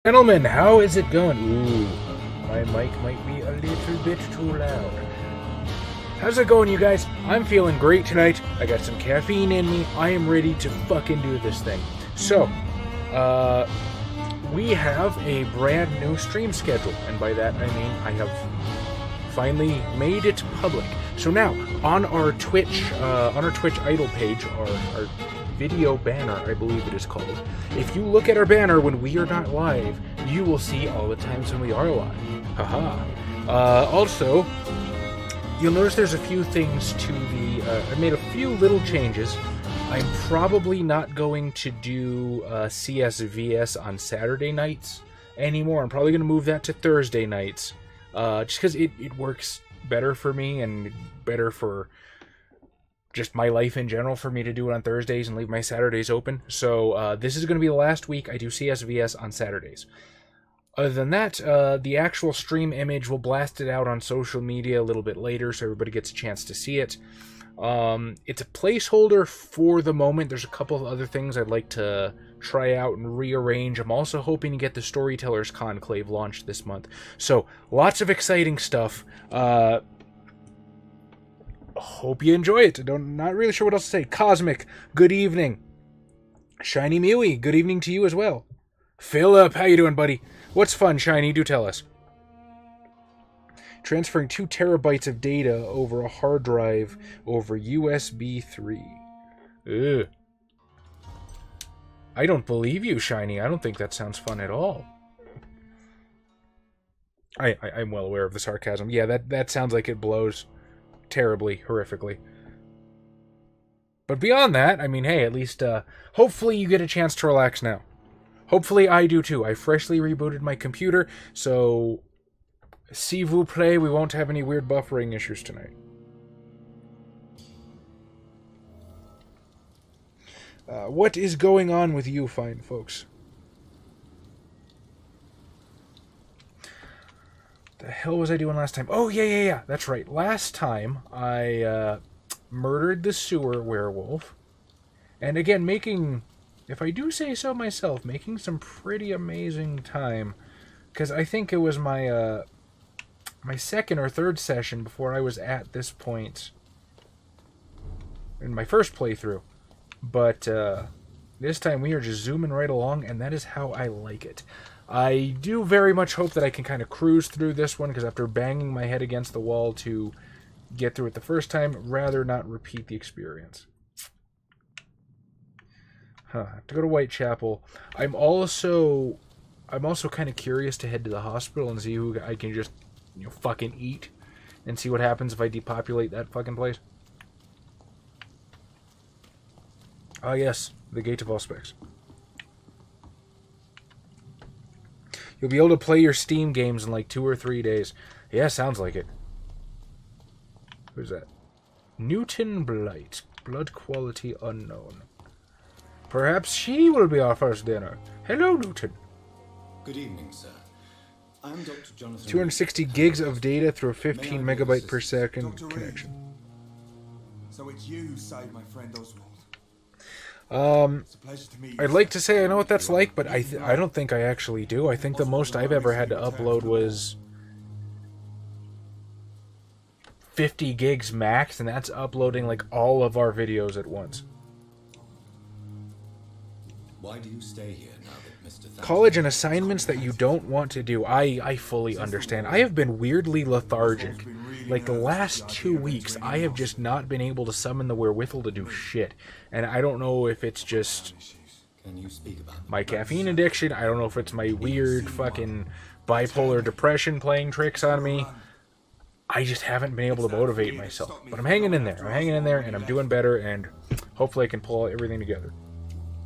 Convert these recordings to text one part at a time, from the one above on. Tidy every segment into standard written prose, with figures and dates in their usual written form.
Gentlemen, how is it going? Ooh, my mic might be a little bit too loud. How's it going, you guys? I'm feeling great tonight. I got some caffeine in me. I am ready to fucking do this thing. So, we have a brand new stream schedule, and by that I mean I have finally made it public. So now, on our Twitch idle page, our video banner, I believe it is called. If you look at our banner when we are not live, you will see all the times when we are live. Haha. Also, you'll notice there's a few things to the... I made a few little changes. I'm probably not going to do CSVS on Saturday nights anymore. I'm probably going to move that to Thursday nights. Just because it works better for me and better for just my life in general for me to do it on Thursdays and leave my Saturdays open. So this is going to be the last week I do CSVS on Saturdays. Other than that, the actual stream image, we'll blast it out on social media a little bit later so everybody gets a chance to see it. It's a placeholder for the moment. There's a couple of other things I'd like to try out and rearrange. I'm also hoping to get the Storytellers Conclave launched this month. So, lots of exciting stuff. Hope you enjoy it. Not really sure what else to say. Cosmic, good evening. ShinyMewy, good evening to you as well. Philip, how you doing, buddy? What's fun, Shiny? Do tell us. Transferring 2 terabytes of data over a hard drive over USB 3. Ugh. I don't believe you, Shiny. I don't think that sounds fun at all. I'm well aware of the sarcasm. Yeah, that sounds like it blows terribly, horrifically. But beyond that, I mean, hey, at least, hopefully you get a chance to relax now. Hopefully I do too. I freshly rebooted my computer, so s'il vous plaît, we won't have any weird buffering issues tonight. What is going on with you fine folks? The hell was I doing last time? Oh, yeah. That's right. Last time, I murdered the sewer werewolf. And again, making, if I do say so myself, making some pretty amazing time. Because I think it was my my second or third session before I was at this point in my first playthrough. But this time we are just zooming right along, and that is how I like it. I do very much hope that I can kind of cruise through this one, because after banging my head against the wall to get through it the first time, rather not repeat the experience. To go to Whitechapel. I'm also kind of curious to head to the hospital and see who I can just, fucking eat, and see what happens if I depopulate that fucking place. Ah, yes, the Gate of All Specs. You'll be able to play your Steam games in like 2 or 3 days. Yeah, sounds like it. Who's that? Newton Blight. Blood quality unknown. Perhaps she will be our first dinner. Hello, Newton. Good evening, sir. I'm Dr. Jonathan. 260 gigs of data through a 15 megabyte per second Dr. connection. So it's you who saved my friend Oswald. I'd like to say I know what that's like, but I don't think I actually do. I think the most I've ever had to upload was 50 gigs max, and that's uploading like all of our videos at once. Why do you stay here now that Mr. Thatcher... College and assignments that you don't want to do. I fully understand. I have been weirdly lethargic. Like, the last 2 weeks, I have just not been able to summon the wherewithal to do shit. And I don't know if it's just Can you speak about my caffeine addiction. I don't know if it's my weird fucking bipolar depression playing tricks on me. I just haven't been able to motivate myself. But I'm hanging in there. And I'm doing better, and hopefully I can pull everything together.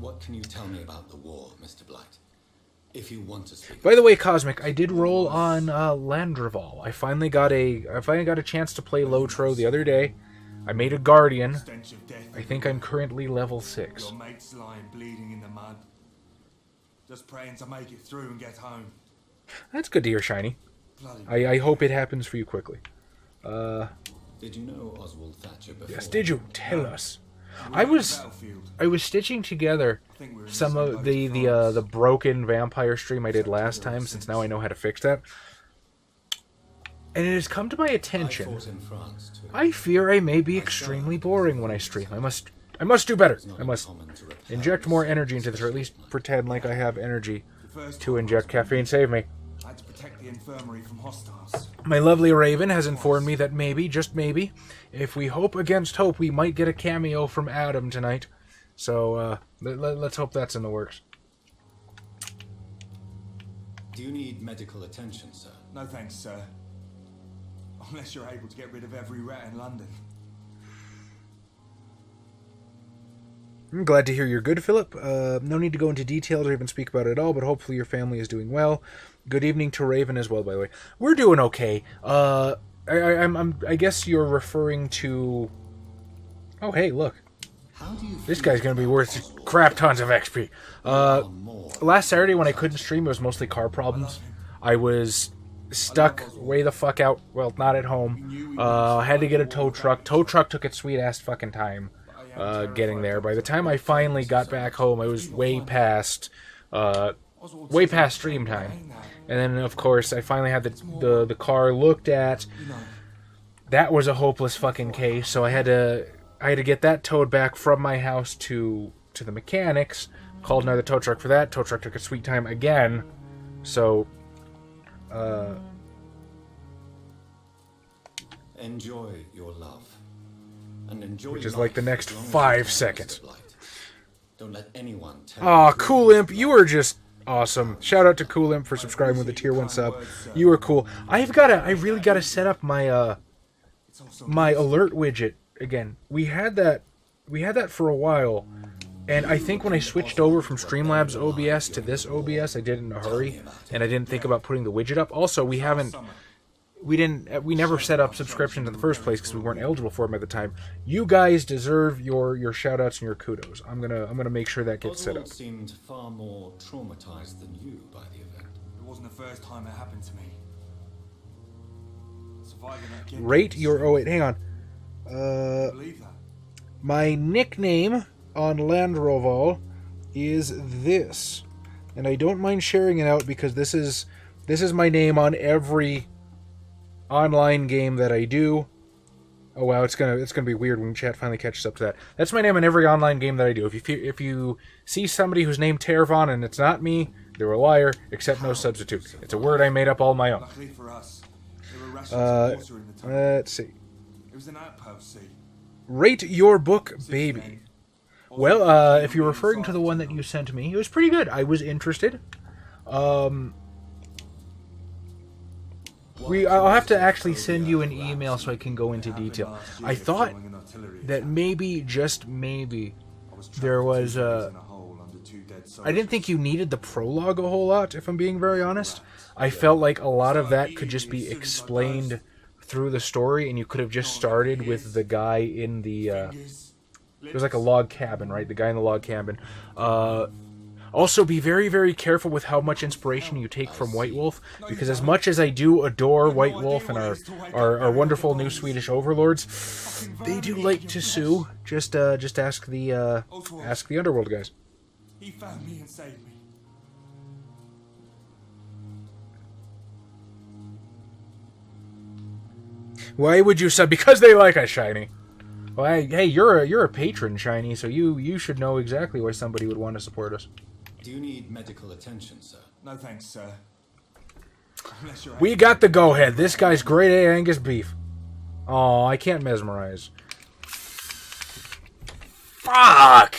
What can you tell me about the war, Mr. Blight? If you want to speak... By the way, Cosmic, I did roll on Landreval. I finally got a chance to play Lotro the other day. I made a Guardian. I think I'm currently level 6. Your mate's lying bleeding in the mud. Just praying to make it through and get home. That's good to hear, Shiny. I hope it happens for you quickly. Did you know Oswald Thatcher before? Yes, did you? Tell us. I was stitching together some of the broken vampire stream I did last time, since now I know how to fix that. And it has come to my attention. I fear I may be extremely boring when I stream. I must do better. I must inject more energy into this, or at least pretend like I have energy to inject. Caffeine, save me. I had to protect the infirmary from hostiles. My lovely Raven has informed me that maybe, just maybe, if we hope against hope, we might get a cameo from Adam tonight. So, let's hope that's in the works. Do you need medical attention, sir? No thanks, sir. Unless you're able to get rid of every rat in London. I'm glad to hear you're good, Philip. No need to go into details or even speak about it at all, but hopefully your family is doing well. Good evening to Raven as well, by the way. We're doing okay. I guess you're referring to... Oh, hey, look. This guy's going to be worth crap tons of XP. Last Saturday when I couldn't stream, it was mostly car problems. I was stuck way the fuck out. Well, not at home. Had to get a tow truck. Tow truck took its sweet-ass fucking time getting there. By the time I finally got back home, I was way past stream time. And then, of course, I finally had the car looked at. That was a hopeless fucking case, so I had to get that towed back from my house to the mechanics. Called another tow truck for that. Tow truck took a sweet time again. So, enjoy your love. And enjoy which is like the next 5 seconds. Don't let anyone tell Aw, Cool Imp, you are just awesome. Shout out to Cool Imp for subscribing with a tier 1 sub. You are cool. I really gotta set up my my alert widget again. We had that for a while, and I think when I switched over from Streamlabs OBS to this OBS, I did it in a hurry, and I didn't think about putting the widget up. Also, we never set up subscriptions in the first place because we weren't eligible for them at the time. You guys deserve your shout outs and your kudos. I'm gonna make sure that gets set up. Seemed far more traumatized than you by the event. It wasn't the first time it happened to me. Surviving that kid. Rate your... Oh wait, hang on. Believe that. My nickname on Landroval is this, and I don't mind sharing it out because this is my name on every online game that I do. Oh wow, it's gonna be weird when chat finally catches up to that. That's my name in every online game that I do. If you see somebody who's named Terravon and it's not me, they're a liar. Except no substitute. It's a word I made up all my own. Luckily for us, there were rations of water in the tunnel. Let's see. It was an outpost, see. Rate your book, baby. Well, if you're referring to the one that you sent me, it was pretty good. I was interested. I'll have to actually send you an email so I can go into detail. I thought that maybe, just maybe, there was I didn't think you needed the prologue a whole lot, if I'm being very honest. I felt like a lot of that could just be explained through the story, and you could have just started with the guy in the... it was like a log cabin, right? The guy in the log cabin. Also, be very, very careful with how much inspiration you take from White Wolf, because as much as I do adore White Wolf and our wonderful new Swedish overlords, they do like to sue. Just ask the Underworld guys. He found me and saved me. Why would you sub? Because they like us, Shiny. Well, hey, you're a patron, Shiny, so you should know exactly why somebody would want to support us. Do you need medical attention, sir? No thanks, sir. We got the go-ahead. This guy's grade A Angus beef. Oh, I can't mesmerize. Fuck!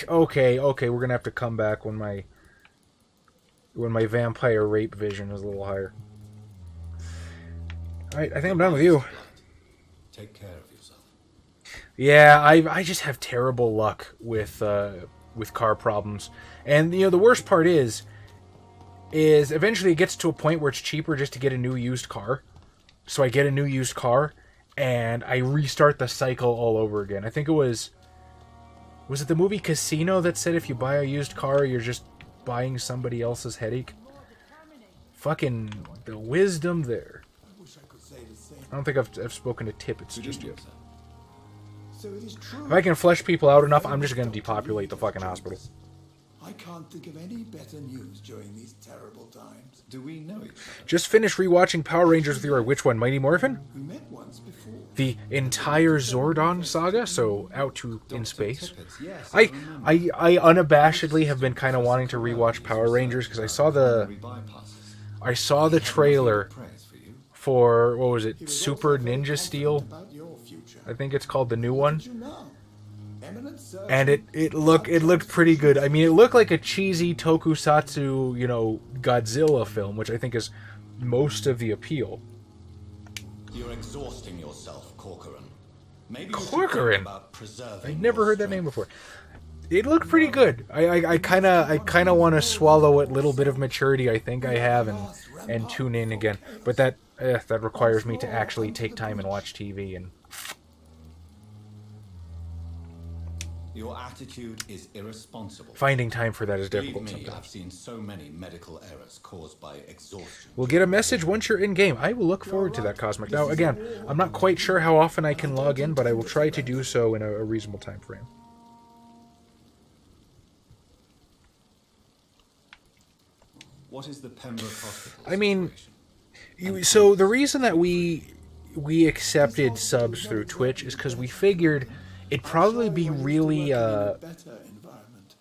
Okay, we're gonna have to come back when my vampire rape vision is a little higher. Alright, I think I'm done with you. Take care of yourself. Yeah, I just have terrible luck with car problems. And the worst part is eventually it gets to a point where it's cheaper just to get a new used car. So I get a new used car and I restart the cycle all over again. I think it was it the movie Casino that said if you buy a used car, you're just buying somebody else's headache? Fucking the wisdom there. I don't think I've spoken to Tippets just yet. So it is true. If I can flesh people out enough, I'm just going to depopulate the fucking hospital. I can't think of any better news during these terrible times. Do we know each other? Just finished rewatching Power Rangers with your which one? Mighty Morphin? We met once before. The entire Zordon saga, so out to in space. Tippett, yes, I remember. unabashedly have been kind of wanting to rewatch Power Rangers because I saw the trailer Praise for you. for what was it, Super Ninja Steel? About your future. I think it's called the new one. Did you know? Eminent surgeon. And it looked pretty good. I mean, it looked like a cheesy tokusatsu, Godzilla film, which I think is most of the appeal. You're exhausting yourself, Corcoran. Maybe you should Corcoran? think about preserving I've never your heard that name strength. before. It looked pretty good. I kind of want to swallow what little bit of maturity I think I have and tune in again. But that requires me to actually take time and watch TV. And Your attitude is irresponsible. finding time for that is Believe difficult me, I've sometimes. seen so many medical errors caused by exhaustion. We'll get a message once you're in game. I will look forward to that, Cosmic. Now, again, I'm not quite sure how often I can log in, but I will try to do so in a reasonable time frame. What is the Pembroke Hospital? I mean, situation? so the reason that we accepted subs through Twitch is because we figured it'd probably be really better environment.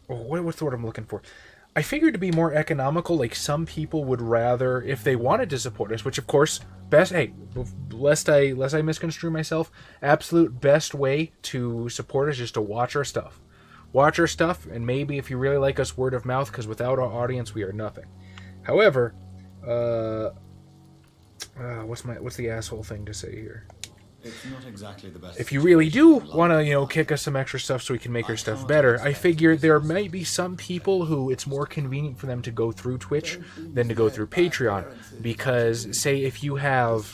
what's the word I'm looking for? I figured to be more economical. Like some people would rather, if they wanted to support us, which of course, lest I misconstrue myself, absolute best way to support us is to watch our stuff. Watch our stuff, and maybe if you really like us, word of mouth, because without our audience, we are nothing. However, what's the asshole thing to say here? It's not exactly the best. If you really do want to, kick us some extra stuff so we can make our stuff better, I figure there might be some people who it's more convenient for them to go through Twitch than to go through Patreon. Because, say, if you have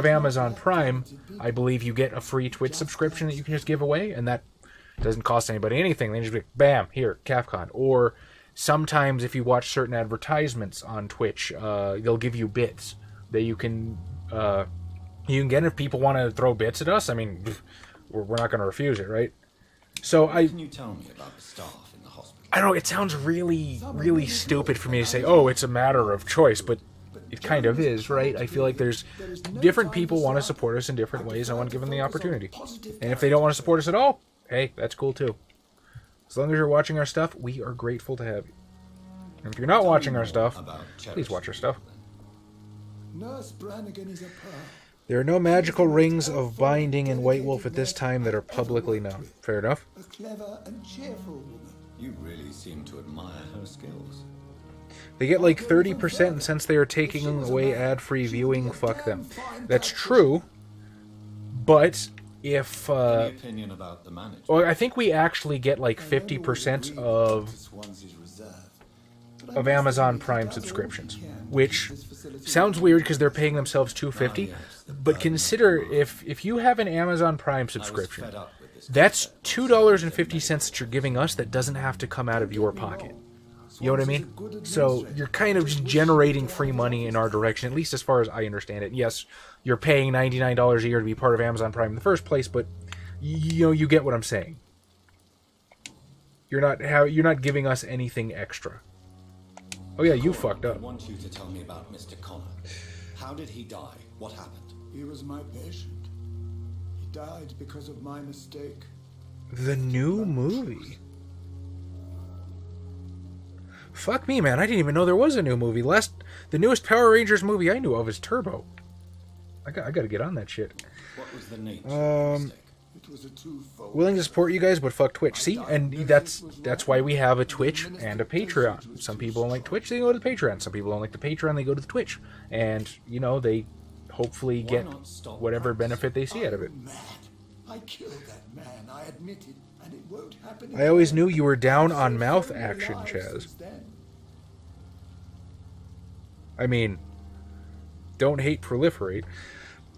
Amazon Prime, I believe you get a free Twitch subscription that you can just give away, and that doesn't cost anybody anything. They just be, bam, here, CAFCON. Or sometimes if you watch certain advertisements on Twitch, they'll give you bits that you can get if people want to throw bits at us. I mean, we're not going to refuse it, right? So What can you tell me about the staff in the hospital? I don't know, it sounds really, really stupid for me to say, oh, it's a matter of choice, but it kind of is, right? I feel like there's different people want to support us in different ways. I want to give them the opportunity. And if they don't want to support us at all, hey, that's cool too. As long as you're watching our stuff, we are grateful to have you. And if you're not watching our stuff, please watch our stuff. Nurse Brannigan is a pearl. There are no magical rings of binding in White Wolf at this time that are publicly known. Fair enough. A clever and cheerful woman. You really seem to admire her skills. They get like 30%, and since they are taking away ad-free viewing, fuck them. That's true, but if... Any opinion about the management? well, I think we actually get like 50% of Amazon Prime subscriptions, which sounds weird because they're paying themselves $2.50, but consider if you have an Amazon Prime subscription, that's $2.50 that you're giving us that doesn't have to come out of your pocket. You know what I mean? So you're kind of just generating free money in our direction, at least as far as I understand it. Yes, you're paying $99 a year to be part of Amazon Prime in the first place, but you get what I'm saying. You're not giving us anything extra. Oh yeah, you fucked I up. want you to tell me about Mr. Connor. How did he die? What happened? He was my patient. He died because of my mistake. The new movie. Fuck me, man. I didn't even know there was a new movie. The newest Power Rangers movie I knew of is Turbo. I gotta get on that shit. What was the nature of the mistake? It was a twofold. Willing to support you guys, but fuck Twitch. See? And that's why we have a Twitch and a Patreon. Some people don't like Twitch, they go to the Patreon. Some people don't like the Patreon, they go to the Twitch. And, they hopefully Why get not stop whatever practicing? benefit they see out of it. I'm mad. I killed that man, I admit it, and it won't happen I always again. knew you were down I've on saved mouth so many action, lives Chaz. since then. I mean, don't hate proliferate.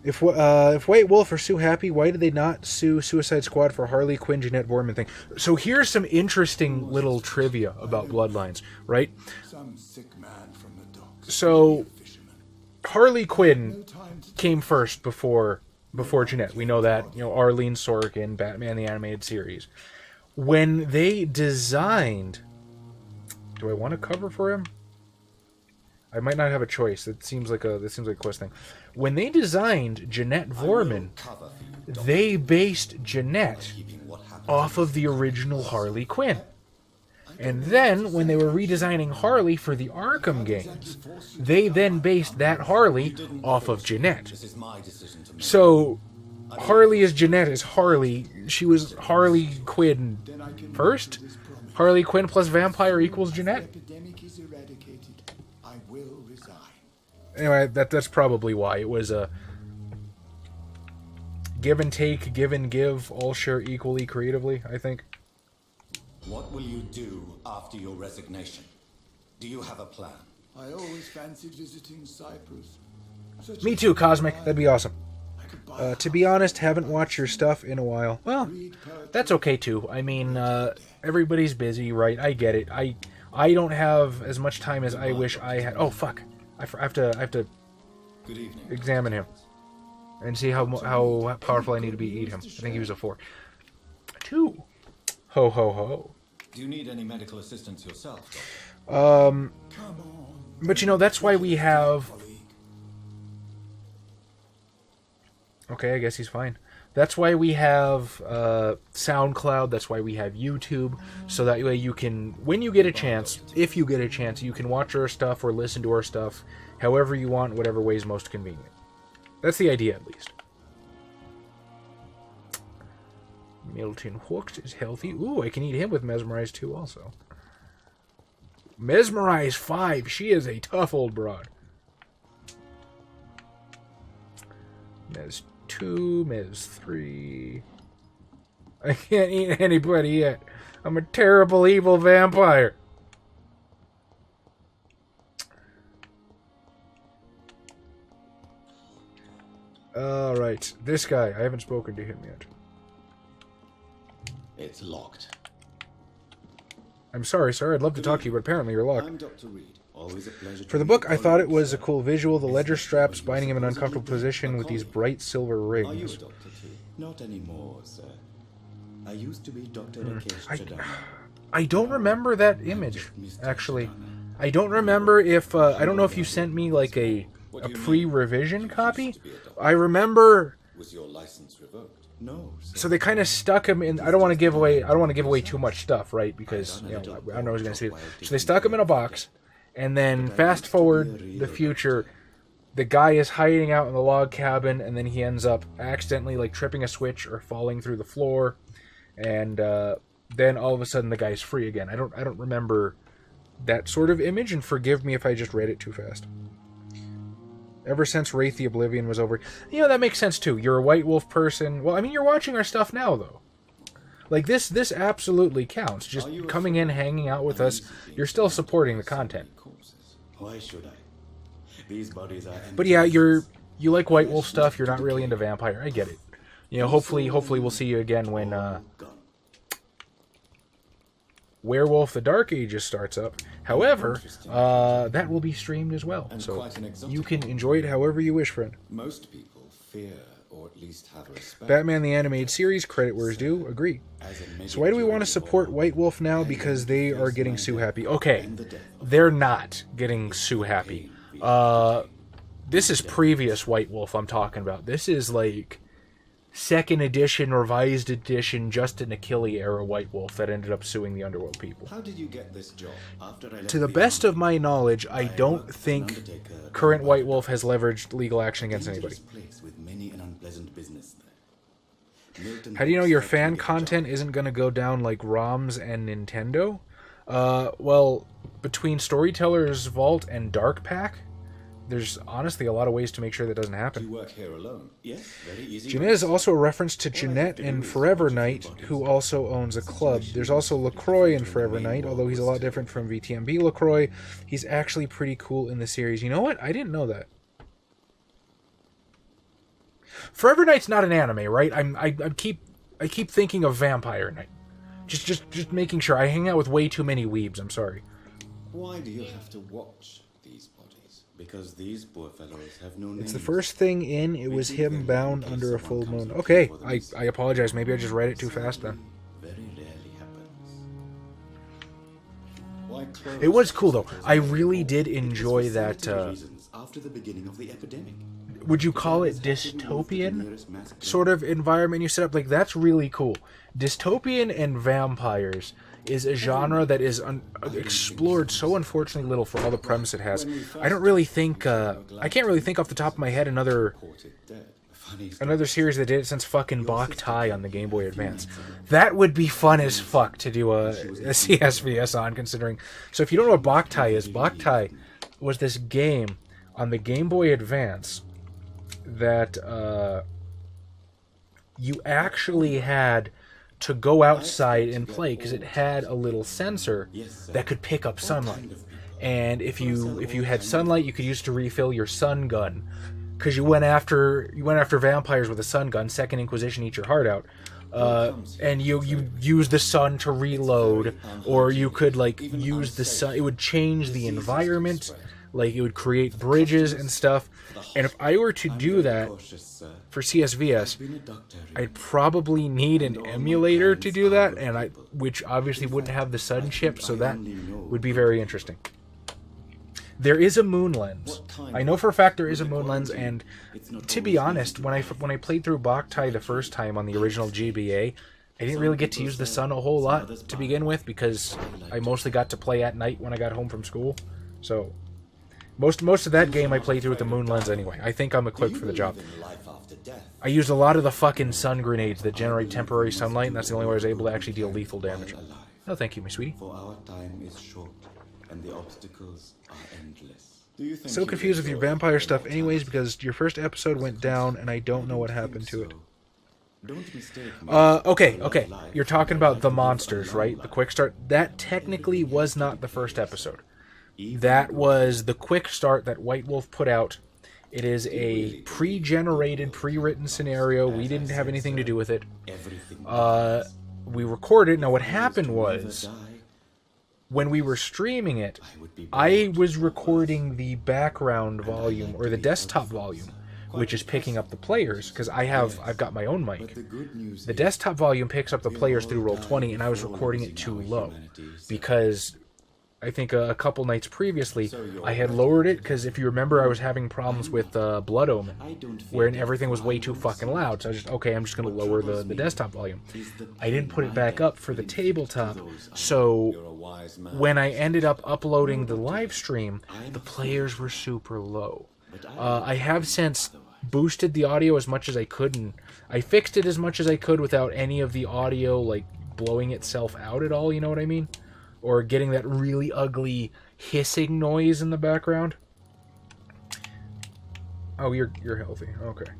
If White Wolf are so happy, why did they not sue Suicide Squad for Harley Quinn, Jeanette Borman thing? So here's some interesting little trivia about Bloodlines, right? Some sick man from the docks. So Fisherman. Harley No Quinn time to came first before before Jeanette. We know that, you know, Arlene Sorkin, Batman the Animated Series. When they designed... Do I want a cover for him? I might not have a choice. That seems like a quest thing. When they designed Jeanette Vorman, they based Jeanette off of the original Harley Quinn. And then, when they were redesigning Harley for the Arkham games, they then based that Harley off of Jeanette. So, Harley as Jeanette is Harley. She was Harley Quinn first? Harley Quinn plus vampire equals Jeanette? Anyway, that's probably why. It was a give and take, give and give, all share equally creatively, I think. What will you do after your resignation? Do you have a plan? I always fancied visiting Cyprus. Me too, Cosmic. That'd be awesome. To be honest, haven't watched your stuff in a while. Well, that's okay too. I mean, everybody's busy, right? I get it. I don't have as much time as I wish I had. Oh, fuck. I have to examine him and see how powerful I need to be to eat him. I think he was a 4. 2. Ho, ho, ho. Do you need any medical assistance yourself, Doctor? But you know, that's why we have... Okay, I guess he's fine. That's why we have SoundCloud. That's why we have YouTube. So that way you can, when you get a chance, if you get a chance, you can watch our stuff or listen to our stuff however you want, whatever way is most convenient. That's the idea, at least. Milton Hooked is healthy. Ooh, I can eat him with Mesmerize 2 also. Mesmerize 5. She is a tough old broad. Mes 2, Mes 3. I can't eat anybody yet. I'm a terrible, evil vampire. Alright, this guy. I haven't spoken to him yet. It's locked. I'm sorry, sir. I'd love to talk to you, but apparently you're locked. I'm Dr. Reed. Always a pleasure to For the book, I thought it was a cool visual. The ledger straps binding him in an uncomfortable position with these bright silver Are you a rings. doctor too? Not anymore, sir. I used to be Dr. Rakesh. I don't remember that image, actually. I don't remember if... I don't know if you sent me, like, a pre-revision copy. I remember... Was your license revoked? No. Sir. So they kind of stuck him in... I don't want to give away too much stuff, right? Because, you know, I don't know who's going to see it. So they stuck him in a box, and then fast forward the future, the guy is hiding out in the log cabin, and then he ends up accidentally, like, tripping a switch or falling through the floor, and then all of a sudden the guy's free again. I don't remember that sort of image, and forgive me if I just read it too fast. Ever since Wraith the Oblivion was over... You know, that makes sense, too. You're a White Wolf person. Well, I mean, you're watching our stuff now, though. Like, this absolutely counts. Just coming in, hanging out with us, you're still supporting the content. Why should I? These bodies are... But yeah, you like White Wolf stuff, you're not really into Vampire. I get it. You know, hopefully we'll see you again when, Werewolf the Dark Ages starts up. However, that will be streamed as well, so you can enjoy it however you wish, friend. Most people fear or at least have respect. Batman the Animated Series, credit where it's due, agree. So why do we want to support White Wolf now? Because they are getting Sue happy. Okay, they're not getting Sue happy. This is previous White Wolf I'm talking about. This is like... second edition, revised edition, Justin Achille era White Wolf that ended up suing the Underworld people. How did you get this job? After I left to the best of my knowledge, I don't think current White Wolf has leveraged legal action against anybody. With many an unpleasant business there. How do you know your fan content isn't going to go down like ROMs and Nintendo? Well, between Storyteller's Vault and Dark Pack, there's honestly a lot of ways to make sure that doesn't happen. You work here alone. Yes, very easy. Jeanette is also a reference to Jeanette in Forever Knight, who also owns a club. There's also LaCroix in Forever Knight, although he's a lot different from VTMB LaCroix. He's actually pretty cool in the series. You know what? I didn't know that. Forever Knight's not an anime, right? I keep thinking of Vampire Knight. Just making sure. I hang out with way too many weebs. I'm sorry. Why do you have to watch these bodies? because these poor fellows have no names. It's the first thing in. It was him bound under a full moon. Okay, I apologize. Maybe I just read it too fast then. Very rarely happens. It was cool though. I really did enjoy that. After the beginning of the epidemic. Would you call it dystopian sort of environment you set up? Like, that's really cool. Dystopian and vampires is a genre that is explored so unfortunately little for all the premise it has. I don't really think, I can't really think off the top of my head another series that did it since fucking Boktai on the Game Boy Advance. That would be fun as fuck to do a CSVS on, considering. So if you don't know what Boktai is, Boktai was this game on the Game Boy Advance that you actually had to go outside and play because it had a little sensor that could pick up sunlight. And if you had sunlight, you could use it to refill your sun gun. Because you went after vampires with a sun gun, Second Inquisition, eat your heart out. And you use the sun to reload, or you could like use the sun. It would change the environment, like it would create bridges and stuff. And if I were to do that for CSVS, I'd probably need an emulator to do that, and which obviously wouldn't have the sun chip, so that would be very interesting. There is a moon lens. I know for a fact there is a moon lens, and to be honest, when I played through Boktai the first time on the original GBA, I didn't really get to use the sun a whole lot to begin with, because I mostly got to play at night when I got home from school. So most of that game I played through with the moon lens anyway. I think I'm equipped for the job. I used a lot of the fucking sun grenades that generate temporary sunlight, and that's the only way I was able to actually deal lethal damage. No, thank you, my sweetie. For our time is short, and the obstacles are endless. So confused with your vampire stuff anyways, because your first episode went down and I don't know what happened to it. Okay. You're talking about the monsters, right? The quick start. That technically was not the first episode. That was the quick start that White Wolf put out. It is a pre-generated, pre-written scenario. We didn't have anything to do with it. We recorded. Now what happened was, when we were streaming it, I was recording the background volume, or the desktop volume, which is picking up the players, because I've got my own mic. The desktop volume picks up the players through Roll20, and I was recording it too low, because I think a couple nights previously, I had lowered it, because if you remember, I was having problems with Blood Omen, where everything was way too fucking loud, so I just, I'm just going to lower the desktop volume. I didn't put it back up for the tabletop, so when I ended up uploading the live stream, the players were super low. I have since boosted the audio as much as I could, and I fixed it as much as I could without any of the audio, like, blowing itself out at all, you know what I mean? Or getting that really ugly hissing noise in the background. Oh, you're healthy. Okay.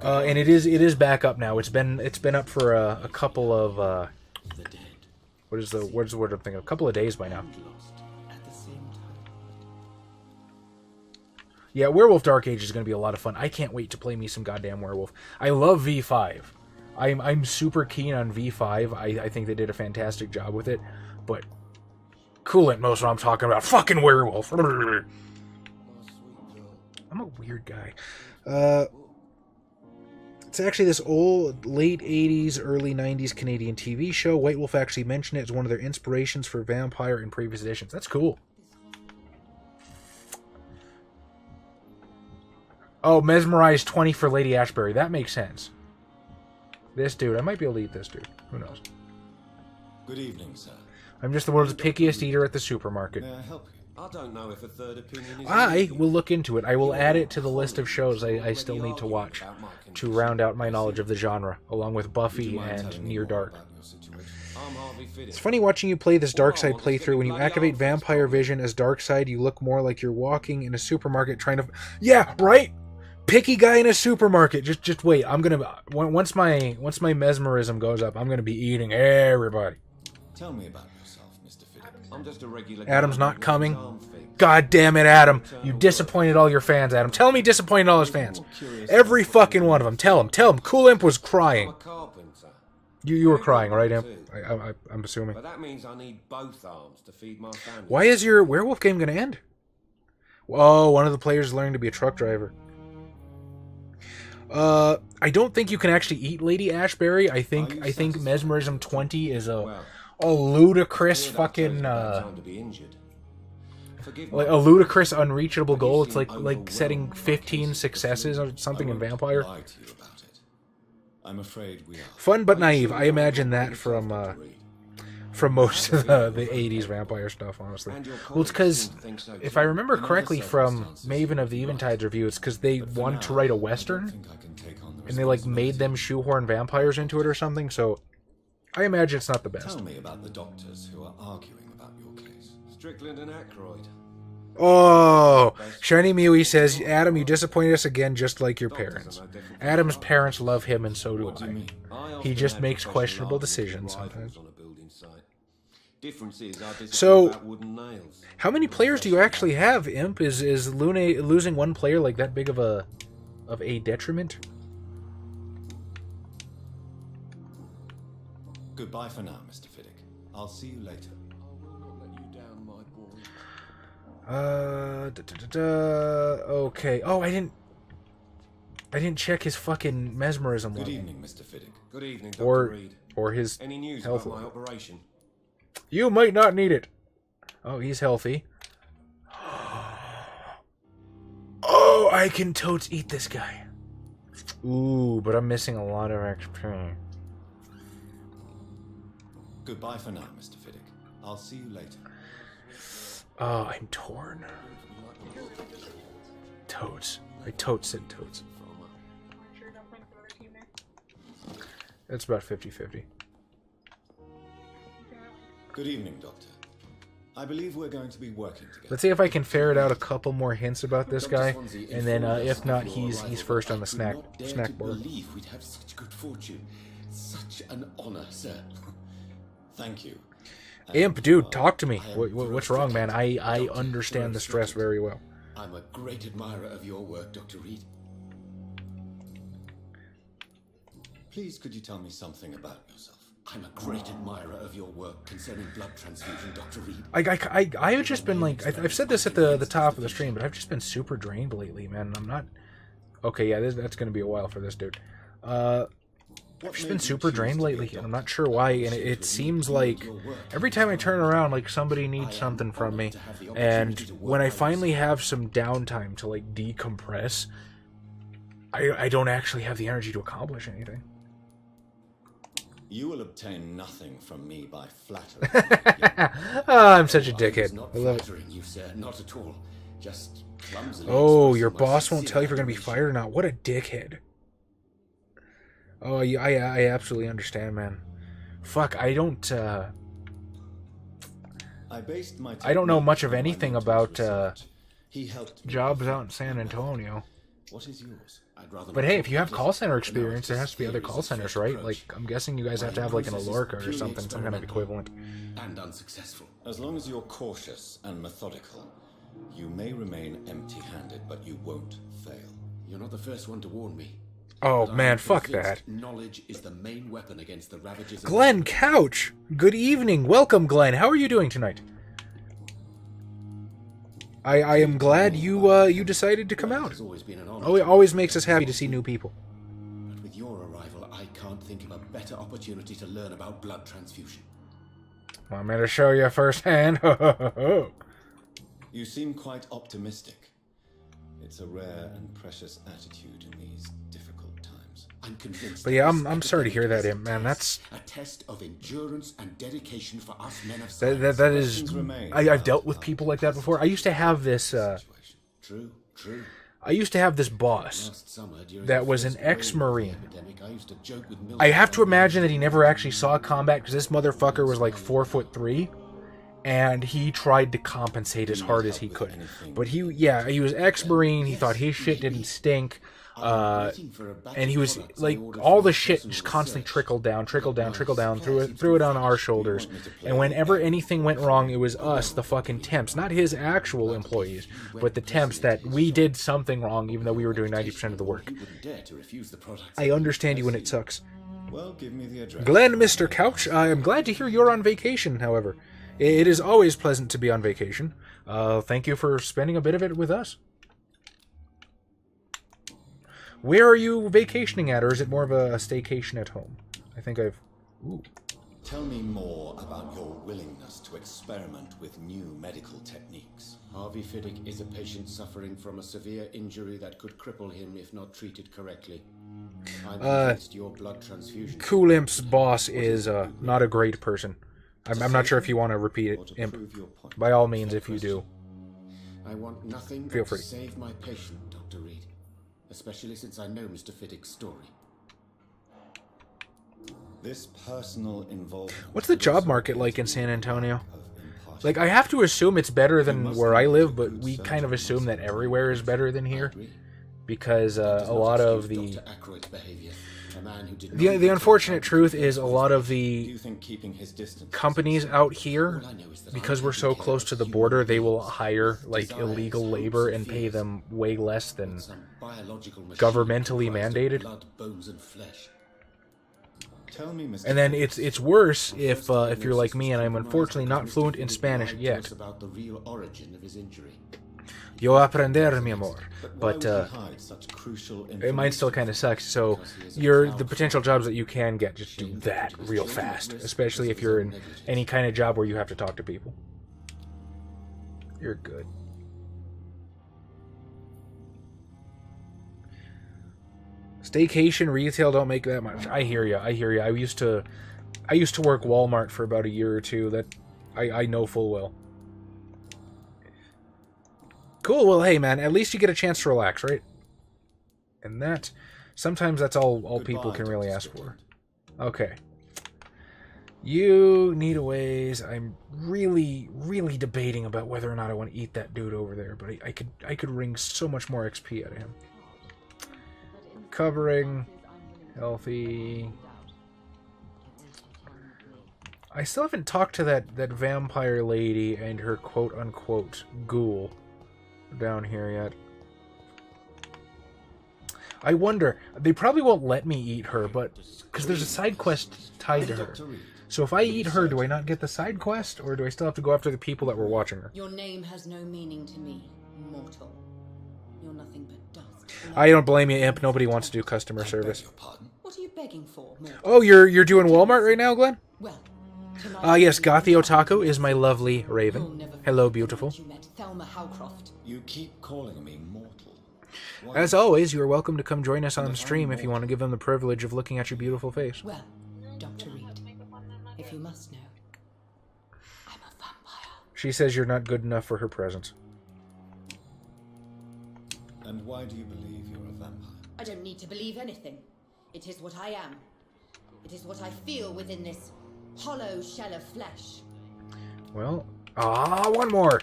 And it is back up now. It's been up for a couple of what is the word I'm thinking? A couple of days by now. Yeah, Werewolf Dark Age is going to be a lot of fun. I can't wait to play me some goddamn Werewolf. I love V5. I'm super keen on V5. I think they did a fantastic job with it. But coolant, most of what I'm talking about. Fucking Werewolf. I'm a weird guy. It's actually this old, late 80s, early 90s Canadian TV show. White Wolf actually mentioned it as one of their inspirations for Vampire in previous editions. That's cool. Oh, Mesmerized 20 for Lady Ashbury. That makes sense. This dude. I might be able to eat this dude. Who knows? Good evening, sir. I'm just the world's pickiest eater at the supermarket. May I help you? I don't know if a third opinion is... I will look into it. I will add it to the list of shows I still need to watch to round out my knowledge of the genre, along with Buffy and Near Dark. It's funny watching you play this Darkside playthrough. When you activate Vampire Vision as Darkside, you look more like you're walking in a supermarket trying to... Yeah, right? Picky guy in a supermarket. Just wait. I'm gonna... Once my mesmerism goes up, I'm gonna be eating everybody. Tell me about yourself, Mr. Fiddick. I'm just a regular... Adam's not coming. God damn it, Adam. You disappointed all your fans, Adam. Tell me disappointed all his fans. Every fucking one of them. Tell him. Cool Imp was crying. You were crying, right, Imp? I'm assuming. But that means I need both arms to feed my family. Why is your werewolf game going to end? Oh, one of the players is learning to be a truck driver. I don't think you can actually eat Lady Ashbury. I think Mesmerism 20 is a ludicrous fucking like a ludicrous unreachable goal. It's like setting 15 successes or something in Vampire. I'm afraid we are. Fun but naive. I imagine that from most of the 80s Vampire stuff, honestly. Well, it's because, if I remember correctly from Maven of the Eventide's review, it's because they wanted to write a Western, and they like made them shoehorn vampires into it or something, so I imagine it's not the best. Tell me about the doctors who are arguing about your case. Strickland and Aykroyd. Oh, ShinyMewy says, Adam, you disappointed us again just like your parents. Adam's parents love him and so do I. He just makes questionable decisions sometimes. So, how many players do you actually have, Imp? Is Lune losing one player like that big of a detriment? Goodbye for now, Mr. Fiddick. I'll see you later. Okay. Oh, I didn't check his fucking mesmerism level. Good evening, Mr. Fiddick. Good evening, Dr. Reed. Or his Any news health about my level. operation? You might not need it. Oh, he's healthy. Oh, I can totes eat this guy. Ooh, but I'm missing a lot of XP. Goodbye for now, Mr. Fiddick. I'll see you later. Oh, I'm torn. Toads. I totes said toads. It's about 50-50. Good evening, Doctor. I believe we're going to be working together. Let's see if I can ferret out a couple more hints about this guy, and then if not, he's first on the snack board. Believe we'd have such good fortune. Such an honor, sir. Thank you. Imp, dude, talk to me. What's wrong, man? I understand the stress very well. I'm a great admirer of your work, Dr. Reed. Please, could you tell me something about yourself? I'm a great admirer of your work concerning blood transfusion, Dr. Reed. I've just been like, I've said this at the top of the stream, but I've just been super drained lately, man. I'm not... Okay, yeah, that's going to be a while for this dude. I've just been super drained lately, and I'm not sure why, and it seems like every time I turn around, like, somebody needs something from me, and when I finally have some downtime to, like, decompress, I don't actually have the energy to accomplish anything. You will obtain nothing from me by flattery. Oh, I'm such a dickhead. Not I love it. flattering you, sir. Not at all. Just clumsily Oh, your expressing my boss won't tell you if you're going to be sincere fired or not. What a dickhead. Oh, yeah, I absolutely understand, man. Fuck, I don't know much of anything about jobs out in San Antonio. What is yours? I'd rather But not hey, talk if you have about call it. center experience, there Analysis has to be other call theories centers, of right? approach. Like, I'm guessing you guys have to have, like, an process is Alorca or purely something, some kind of equivalent. And unsuccessful. As long as you're cautious and methodical, you may remain empty-handed, but you won't fail. You're not the first one to warn me. Oh, But I man, am fuck convinced that. Knowledge is the main weapon against the ravages of Glenn Couch! Good evening. Welcome, Glenn. How are you doing tonight? I am glad you decided to come out. It's always been an honor. Oh, it always makes us happy to see new people. But with your arrival, I can't think of a better opportunity to learn about blood transfusion. Want me to show you firsthand? You seem quite optimistic. It's a rare and precious attitude in these difficult times. I'm convinced. But yeah, that I'm this sorry to hear that, epidemic man. is That's a test of endurance and dedication for us men of science. that is. Questions remain I've dealt with people like that before. I used to have this. True. I used to have this boss Last summer, during that the was an first wave of the ex-Marine. epidemic, I used to joke with I have to military imagine that he never actually saw combat because this motherfucker was like 4'3", and he tried to compensate as hard as he could. But he was ex-Marine. He thought his shit didn't stink. And he was like, all the shit just constantly trickled down, threw it on our shoulders. And whenever anything went wrong, it was us, the fucking temps, not his actual employees, but the temps that we did something wrong, even though we were doing 90% of the work. I understand you when it sucks. Well, give me the address. Glenn, Mr. Couch, I am glad to hear you're on vacation, however. It is always pleasant to be on vacation. Thank you for spending a bit of it with us. Where are you vacationing at, or is it more of a staycation at home? I think I've... Ooh. Tell me more about your willingness to experiment with new medical techniques. Harvey Fiddick is a patient suffering from a severe injury that could cripple him if not treated correctly. I'm convinced your blood transfusion... Cool Imp's boss is not a great person. I'm not sure if you want to repeat it, Imp. By all means, if you do. I want nothing Feel but free. to save my patient, Dr. Reed. Especially since I know Mr. Fiddick's story. This personal involvement... What's the job market like in San Antonio? Like, I have to assume it's better than where I live, but we kind of assume that everywhere is better than here. Because a lot of the unfortunate truth is a lot of the companies out here, because we're so close to the border, they will hire like illegal labor and pay them way less than governmentally mandated. And then it's worse if you're like me and I'm unfortunately not fluent in Spanish yet. Yo aprender, mi amor. But it might still kind of suck. So the potential jobs that you can get, just do that real fast. Especially if you're in any kind of job where you have to talk to people. You're good. Staycation, retail don't make that much. I hear ya. I used to work Walmart for about a year or two. That I know full well. Cool, well, hey, man, at least you get a chance to relax, right? And sometimes that's all people can really ask for. Okay. You need a ways. I'm really, really debating about whether or not I want to eat that dude over there, but I could wring so much more XP out of him. Covering. Healthy. I still haven't talked to that vampire lady and her quote-unquote ghoul down here yet. I wonder, they probably won't let me eat her, but because there's a side quest tied to her. So if I eat her, do I not get the side quest, or do I still have to go after the people that were watching her? Your name has no meaning to me, mortal. You're nothing but dust. I don't blame you, Imp. Nobody wants to do customer service. What are you begging for, mortal? Oh, you're doing Walmart right now, Glenn? Well, yes, Gothi Otaku is my lovely raven. Hello, beautiful. You keep calling me mortal. As always, you are welcome to come join us on stream if you want to give them the privilege of looking at your beautiful face. Well, Dr. Reed, if you must know, I'm a vampire. She says you're not good enough for her presence. And why do you believe you're a vampire? I don't need to believe anything. It is what I am. It is what I feel within this hollow shell of flesh. Well, one more.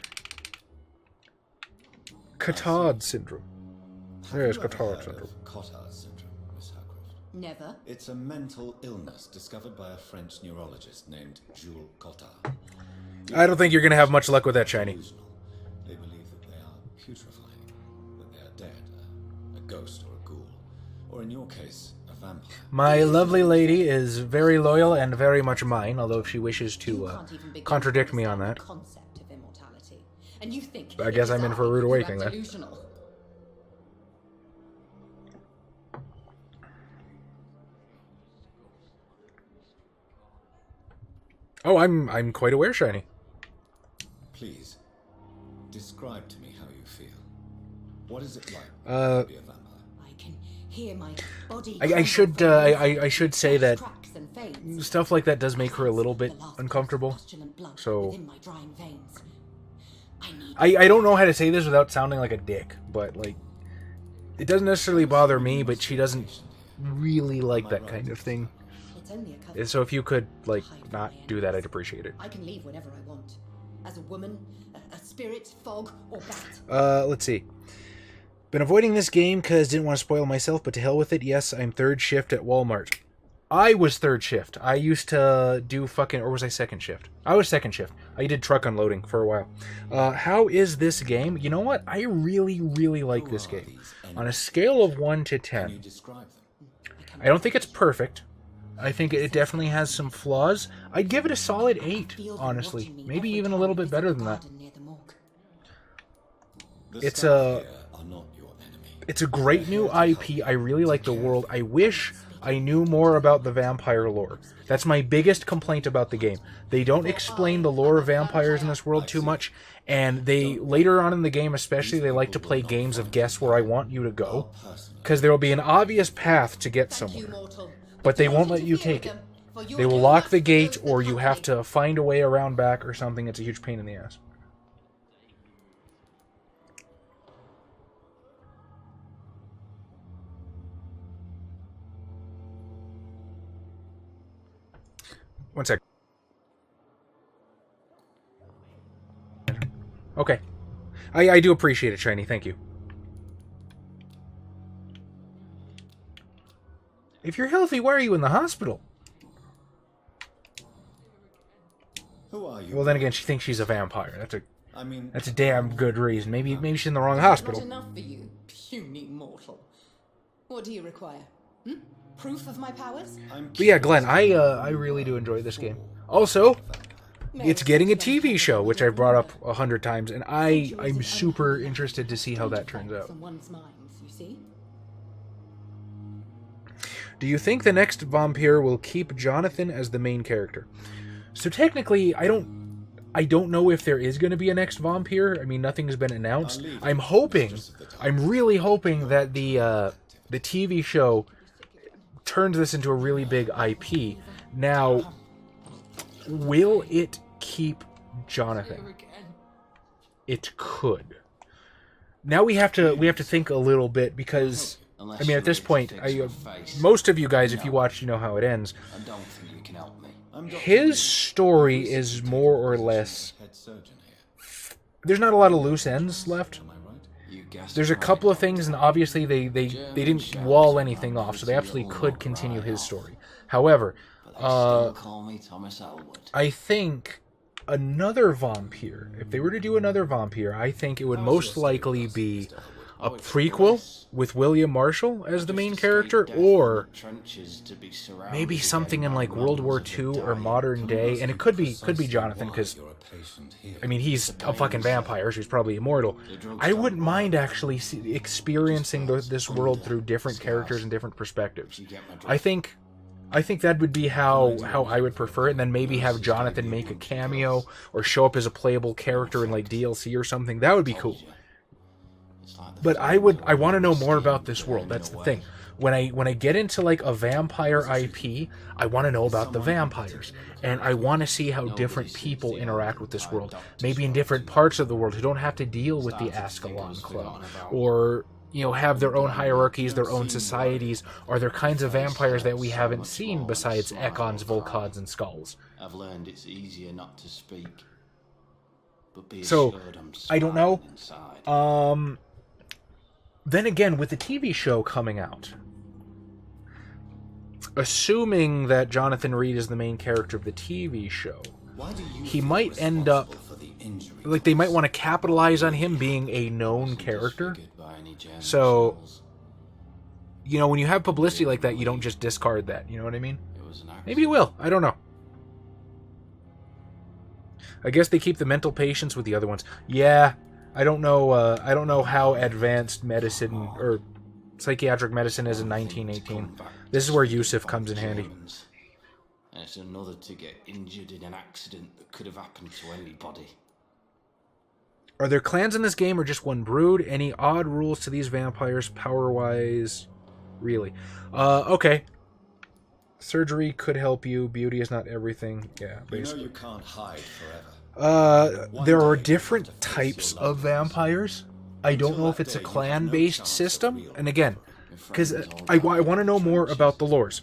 Cotard syndrome. There's Cotard syndrome. Cotard syndrome, Miss Harcroft. Never. It's a mental illness discovered by a French neurologist named Jules Cotard. I don't think you're going to have much luck with that, Shiny. They believe that they are putrefying, that they are dead, a ghost or a ghoul, or in your case, a vampire. My lovely lady is very loyal and very much mine, although if she wishes to contradict me on that. Concept of immortality. And you think I guess I'm in for a rude awakening then. Delusional. Oh, I'm quite aware, Shiny. Please, describe to me how you feel. What is it like to be a vampire? I can hear my body. I should say that stuff like that does make her a little bit uncomfortable. So I don't know how to say this without sounding like a dick, but like it doesn't necessarily bother me, but she doesn't really like that kind of thing. So if you could like not do that, I'd appreciate it. I can leave whenever I want. As a woman, a spirit, fog, or bat. Let's see. Been avoiding this game because didn't want to spoil myself, but to hell with it. Yes, I'm third shift at Walmart. I was third shift. I used to do or was I second shift? I was second shift. I did truck unloading for a while. How is this game? You know what? I really, really like this game. On a scale of 1 to 10. Can you describe them? I don't think it's perfect, I think it definitely has some flaws. I'd give it a solid 8, honestly. Maybe even a little bit better than that. It's a great new IP. I really like the world. I wish I knew more about the vampire lore. That's my biggest complaint about the game. They don't explain the lore of vampires in this world too much, and they, later on in the game especially, they like to play games of guess where I want you to go, because there will be an obvious path to get somewhere, but they won't let you take it. They will lock the gate, or you have to find a way around back or something. It's a huge pain in the ass. One sec. Okay. I do appreciate it, Shiny. Thank you. If you're healthy, why are you in the hospital? Who are you? Well, then again, she thinks she's a vampire. That's a damn good reason. Maybe she's in the wrong hospital. Not enough for you, puny mortal. What do you require? Proof of my powers? But yeah, Glenn, I really do enjoy this game. Also, it's getting a TV show, which I've brought up 100 times, and I'm super interested to see how that turns out. Do you think the next Vampyr will keep Jonathan as the main character? So technically, I don't know if there is going to be a next Vampyr. I mean, nothing's been announced. I'm really hoping that the TV show turns this into a really big IP. Now, will it keep Jonathan? It could. Now we have to think a little bit, because I mean, at this point, most of you guys, if you watch, you know how it ends. His story is more or less. There's not a lot of loose ends left. There's a couple of things, and obviously they didn't wall anything off, so they absolutely could continue his story. However, I think another Vampyr, if they were to do another Vampyr, I think it would most likely be a prequel with William Marshall as the main character, or maybe something in like World War II or modern day, and it could be Jonathan, because I mean, he's a fucking vampire, so he's probably immortal. I wouldn't mind actually experiencing this world through different characters and different perspectives. I think that would be how I would prefer it, and then maybe have Jonathan make a cameo or show up as a playable character in like DLC or something. That would be cool. But I want to know more about this world. That's the thing. When I get into like a vampire IP, I want to know about the vampires, and I want to see how different people interact with this world. Maybe in different parts of the world who don't have to deal with the Ascalon Club, or have their own hierarchies, their own societies. Are there kinds of vampires that we haven't seen besides Ekons, Volkods, and Skulls? I've learned it's easier not to speak. But be so I don't know. inside. Then again, with the TV show coming out, assuming that Jonathan Reed is the main character of the TV show, he might end up, like, they might want to capitalize on him being a known character. So, when you have publicity like that, you don't just discard that, you know what I mean? Maybe you will, I don't know. I guess they keep the mental patients with the other ones. Yeah, I don't know how advanced medicine or psychiatric medicine is in 1918. This is where Yusuf comes in handy. And it's another to get injured in an accident that could have happened to anybody. Are there clans in this game or just one brood? Any odd rules to these vampires power-wise? Really? Okay. Surgery could help you. Beauty is not everything. Yeah, basically. You can't hide forever. There are different types of vampires. I don't know if it's a clan-based system. And again, because I want to know more about the lores.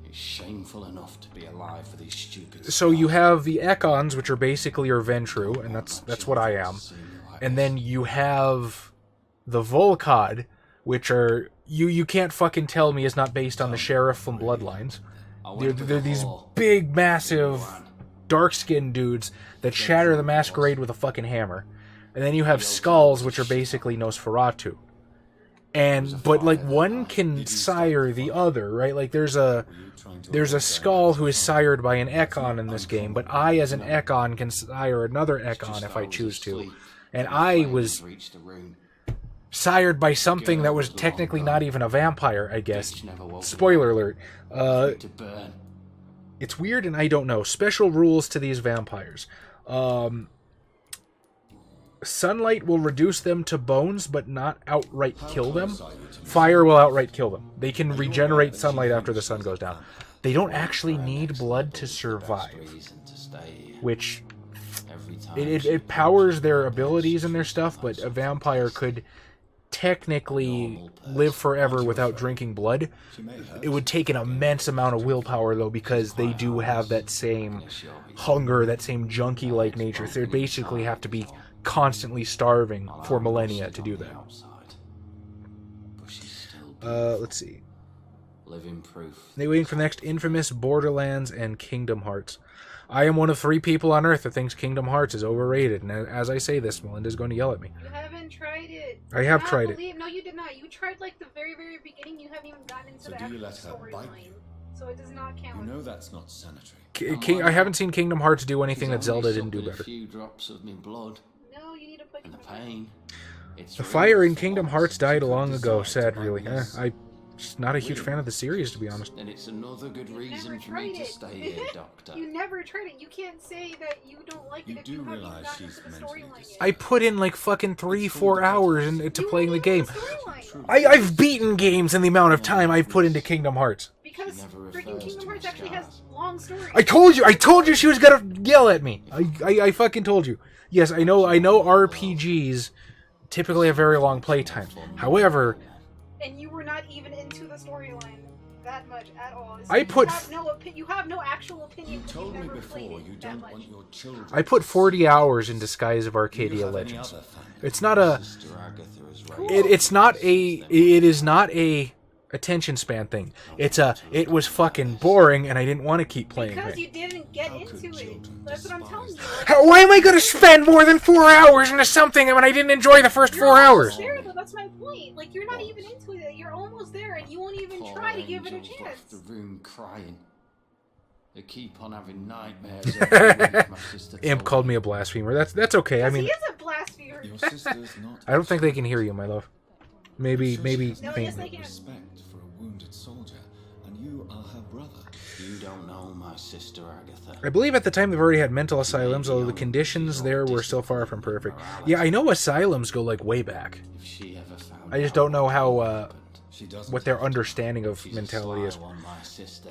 It's shameful enough to be alive for these stupid. So you have the Ekons, which are basically your Ventru, and that's what I am. And then you have the Volkod, which are you can't fucking tell me is not based on the sheriff from Bloodlines. They're these big, massive, dark-skinned dudes that shatter the Masquerade with a fucking hammer. And then you have Skulls, which are basically Nosferatu. but like one can sire the other, right? Like there's a skull who is sired by an Ekon in this game, but I as an Ekon can sire another Ekon if I choose to. And I was sired by something that was technically not even a vampire, I guess. Spoiler alert. It's weird and I don't know. Special rules to these vampires. Sunlight will reduce them to bones, but not outright kill them. Fire will outright kill them. They can regenerate sunlight after the sun goes down. They don't actually need blood to survive, which it powers their abilities and their stuff, but a vampire could technically live forever without drinking blood. It would take an immense amount of willpower, though, because they do have that same hunger, that same junkie-like nature. So they basically have to be constantly starving for millennia to do that. Let's see. Living proof. They waiting for the next Infamous, Borderlands, and Kingdom Hearts. I am one of 3 people on Earth that thinks Kingdom Hearts is overrated, and as I say this, Melinda's going to yell at me. You haven't tried it. I have tried it. No, you did not. You tried like the very, very beginning. You haven't even gotten into the actual storyline, so it does not count. You know that's not sanitary. I haven't seen Kingdom Hearts do anything that Zelda didn't do better. A few drops of me blood. No, you need to put and the pain. It's the fire in Kingdom Hearts died long ago. Sad, really. I'm just not a huge fan of the series, to be honest. And it's another good reason for me to stay here, Doctor. You never tried it. You can't say that you don't like it if you haven't realize gotten she's into the mentally storyline yet. I put in like fucking 3-4 hours into playing the game. I've beaten games in the amount of time I've put into Kingdom Hearts. Because freaking Kingdom Hearts actually has long stories. I told you she was gonna yell at me. I fucking told you. Yes, I know RPGs typically have very long playtime. However, and you were not even into the storyline that much at all. So you have no actual opinion. You told me before you don't want your children. I put 40 hours into Skies of Arcadia Legends. It's not a. It is not a attention span thing. It was fucking boring and I didn't want to keep playing. Because you didn't get into it. That's what I'm telling you. Why am I going to spend more than 4 hours into something when I didn't enjoy the first 4 hours? There, though. That's my point. Like, you're not even into it. You're almost there and you won't even try to give it a chance. The room crying. They keep on having nightmares. Every week, my sister Imp called me a blasphemer. That's okay. I mean, he is a blasphemer. Your sister's not. I don't think they can hear you, my love. Maybe. No, yes, faintly. they can. Respect for a wounded soldier, and you are her brother. You don't know my sister Agatha. I believe at the time they've already had mental asylums, although the conditions there were still far from perfect. Yeah, I know asylums go like way back. If she ever found I just don't know how She what their understanding of mentality is. on my sister.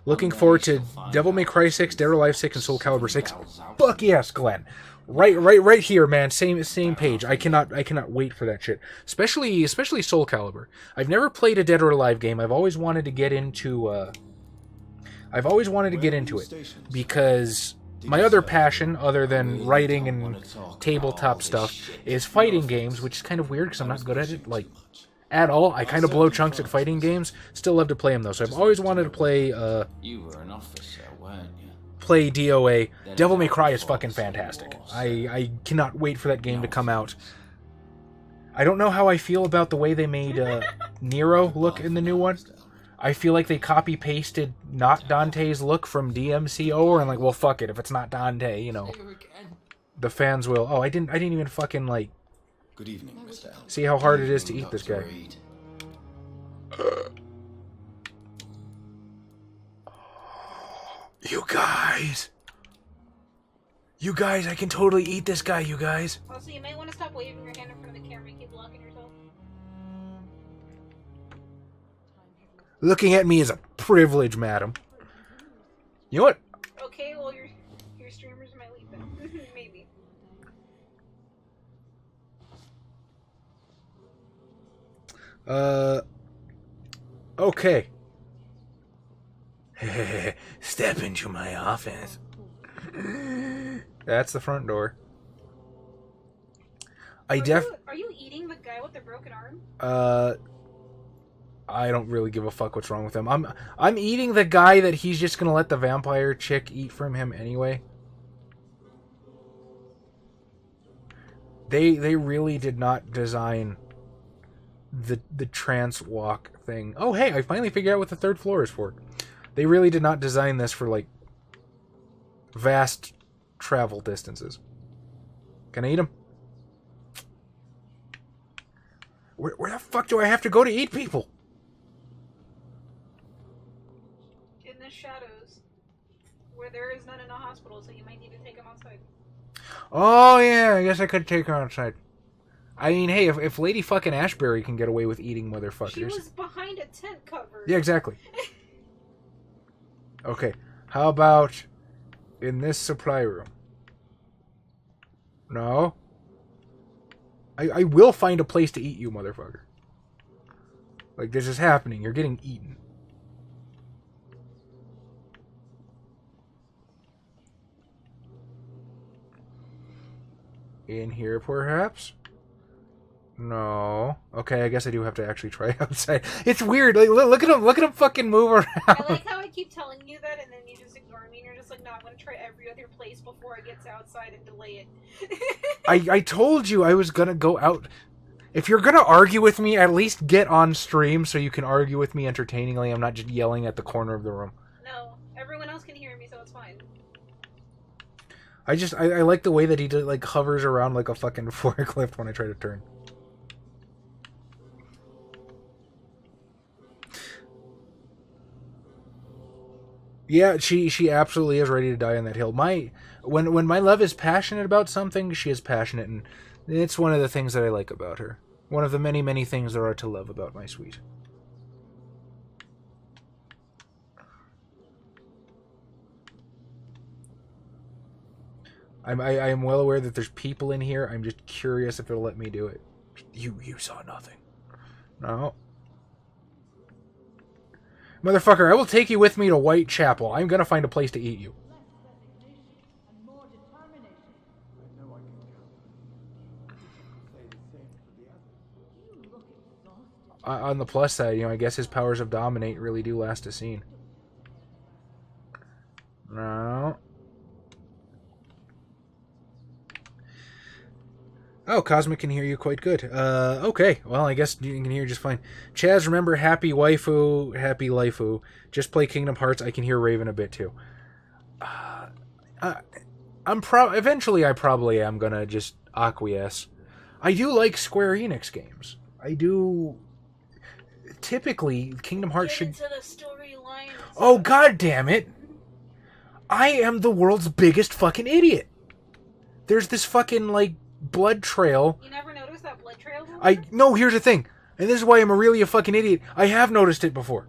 Looking forward to Devil May Cry 6, Dead or Alive 6, and Soul Calibur 6. Fuck yes, Glenn. Right here, man. Same page. I cannot wait for that shit. Especially Soul Calibur. I've never played a Dead or Alive game. I've always wanted to get into it because my other passion, other than writing and tabletop stuff, is fighting games, which is kind of weird because I'm not good at it, like, at all. I kind of blow chunks at fighting games. Still love to play them, though. So I've always wanted to play, You were an officer, weren't you? play DOA. Devil May Cry is fucking fantastic. I cannot wait for that game to come out. I don't know how I feel about the way they made Nero look in the new one. I feel like they copy-pasted not Dante's look from DMCO, and like, well, fuck it. If it's not Dante, you know, the fans will. Oh, I didn't even fucking, like, Good evening, Mr. Elm. see how hard it is to eat this guy. You guys, I can totally eat this guy, you guys. Also, you might want to stop waving your hand in front of the camera. You keep blocking yourself. Looking at me is a privilege, madam. You know what? Okay, well, your streamers might leave then. Maybe. Okay. Step into my office. That's the front door. Are you eating the guy with the broken arm? I don't really give a fuck what's wrong with him. I'm eating the guy that he's just gonna let the vampire chick eat from him anyway. They really did not design the trance walk thing. Oh, hey, I finally figured out what the third floor is for. They really did not design this for, like, vast travel distances. Can I eat them? Where the fuck do I have to go to eat people? In the shadows, where there is none in a hospital, so you might need to take them outside. Oh, yeah, I guess I could take her outside. I mean, hey, if Lady fucking Ashbury can get away with eating motherfuckers... She was behind a tent cover. Yeah, exactly. Okay, how about in this supply room? No? I will find a place to eat you, motherfucker. Like, this is happening. You're getting eaten. In here, perhaps? No. Okay, I guess I do have to actually try outside. It's weird. Like, look at him fucking move around. I like how I keep telling you that, and then you just ignore me, and you're just like, no, I'm going to try every other place before I get to outside and delay it. I told you I was going to go out. If you're going to argue with me, at least get on stream so you can argue with me entertainingly. I'm not just yelling at the corner of the room. No, everyone else can hear me, so it's fine. I like the way that he like hovers around like a fucking forklift when I try to turn. Yeah, she absolutely is ready to die on that hill. When my love is passionate about something, she is passionate, and it's one of the things that I like about her. One of the many, many things there are to love about my sweet. I am well aware that there's people in here. I'm just curious if it'll let me do it. You saw nothing. No. Motherfucker, I will take you with me to Whitechapel. I'm gonna find a place to eat you. On the plus side, you know, I guess his powers of dominate really do last a scene. No. Oh, Cosmic can hear you quite good. Okay. Well, I guess you can hear just fine. Chaz, remember, happy waifu, happy lifeu. Just play Kingdom Hearts. I can hear Raven a bit, too. Eventually, I probably am gonna just acquiesce. I do like Square Enix games. I do... Typically, Kingdom Hearts should... Get into the storyline. Oh, god damn it! I am the world's biggest fucking idiot! There's this fucking, like, blood trail. You never noticed that blood trail? No, here's the thing. And this is why I'm really a fucking idiot. I have noticed it before.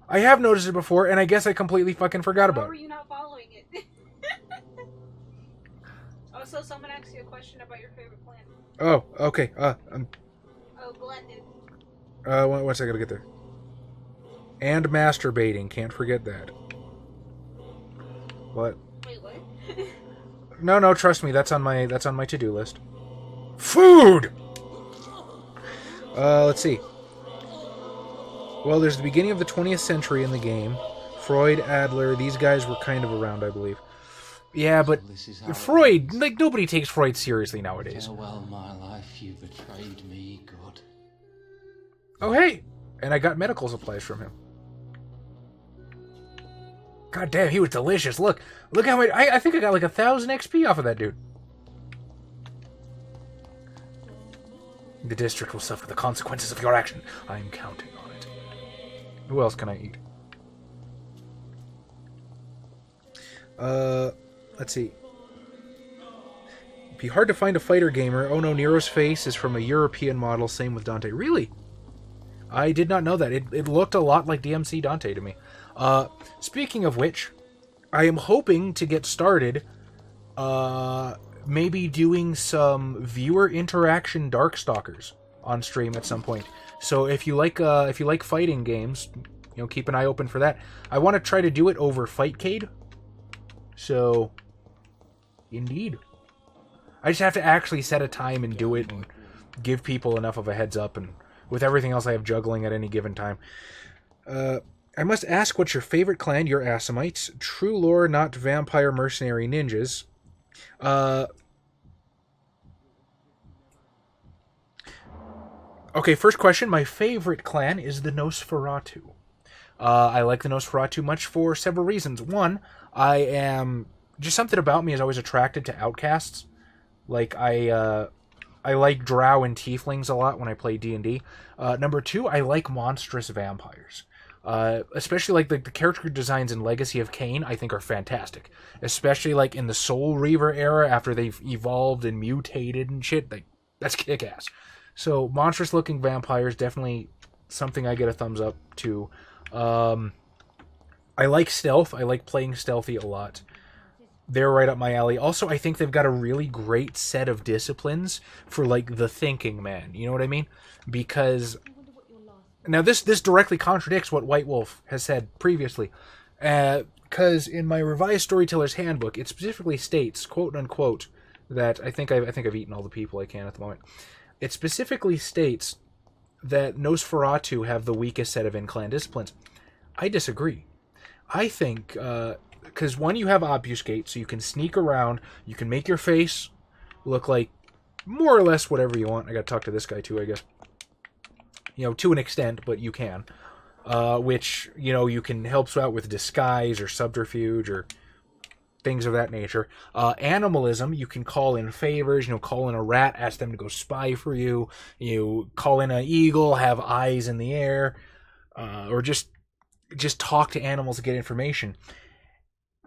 And I guess I completely fucking forgot about it. How are you not following it? Also, someone asked you a question about your favorite plant. Oh, okay. Oh, blended. One second, I gotta get there. And masturbating, can't forget that. What? Wait, what? No, trust me, that's on my to-do list. Food! Let's see. Well, there's the beginning of the 20th century in the game. Freud, Adler, these guys were kind of around, I believe. Yeah, but Freud, like, nobody takes Freud seriously nowadays. Farewell, my life, you betrayed me, good. Oh, hey! And I got medical supplies from him. God damn, he was delicious. Look how much... I think I got like 1,000 XP off of that dude. The district will suffer the consequences of your action. I'm counting on it. Who else can I eat? Let's see. It'd be hard to find a fighter gamer. Oh no, Nero's face is from a European model. Same with Dante. Really? I did not know that. It looked a lot like DMC Dante to me. Speaking of which, I am hoping to get started, maybe doing some viewer interaction Darkstalkers on stream at some point. So if you like fighting games, you know, keep an eye open for that. I want to try to do it over Fightcade. So, indeed. I just have to actually set a time and do it and give people enough of a heads up, and with everything else I have juggling at any given time. I must ask, what's your favorite clan? Your Assamites. True lore, not vampire mercenary ninjas. Okay, Okay, first question. My favorite clan is the Nosferatu. I like the Nosferatu much for several reasons. One, I am... Just something about me is always attracted to outcasts. Like, I like drow and tieflings a lot when I play D&D. Number two, I like monstrous vampires. Especially like the character designs in Legacy of Kain, I think are fantastic. Especially like in the Soul Reaver era, after they've evolved and mutated and shit. That's kick-ass. So, monstrous-looking vampires, definitely something I get a thumbs up to. I like stealth. I like playing stealthy a lot. They're right up my alley. Also, I think they've got a really great set of disciplines for, like, the thinking man. You know what I mean? Because... Now, this directly contradicts what White Wolf has said previously. Because in my revised Storyteller's Handbook, it specifically states, quote-unquote, that... I think I've eaten all the people I can at the moment. It specifically states that Nosferatu have the weakest set of in-clan disciplines. I disagree. I think... Because, one, you have obfuscate, so you can sneak around, you can make your face look like more or less whatever you want. I gotta talk to this guy, too, I guess. You know, to an extent, but you can. Which, you know, you can help out with disguise or subterfuge or things of that nature. Animalism, you can call in favors, you know, call in a rat, ask them to go spy for you. You call in an eagle, have eyes in the air, or just talk to animals to get information.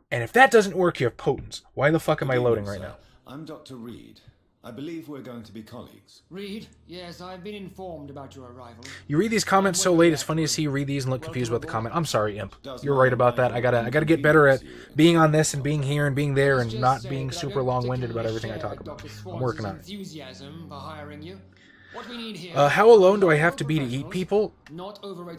And if that doesn't work, you have potence. Why the fuck am I loading right now? I'm Dr. Reed. I believe we're going to be colleagues. Reed, yes, I've been informed about your arrival. You read these comments so late, it's funny to see you read these and look confused about the comment. I'm sorry, Imp. You're right about that. I gotta get better at being on this and being here and being there and not being super long-winded about everything I talk about. I'm working on it. How alone do I have to be to eat people?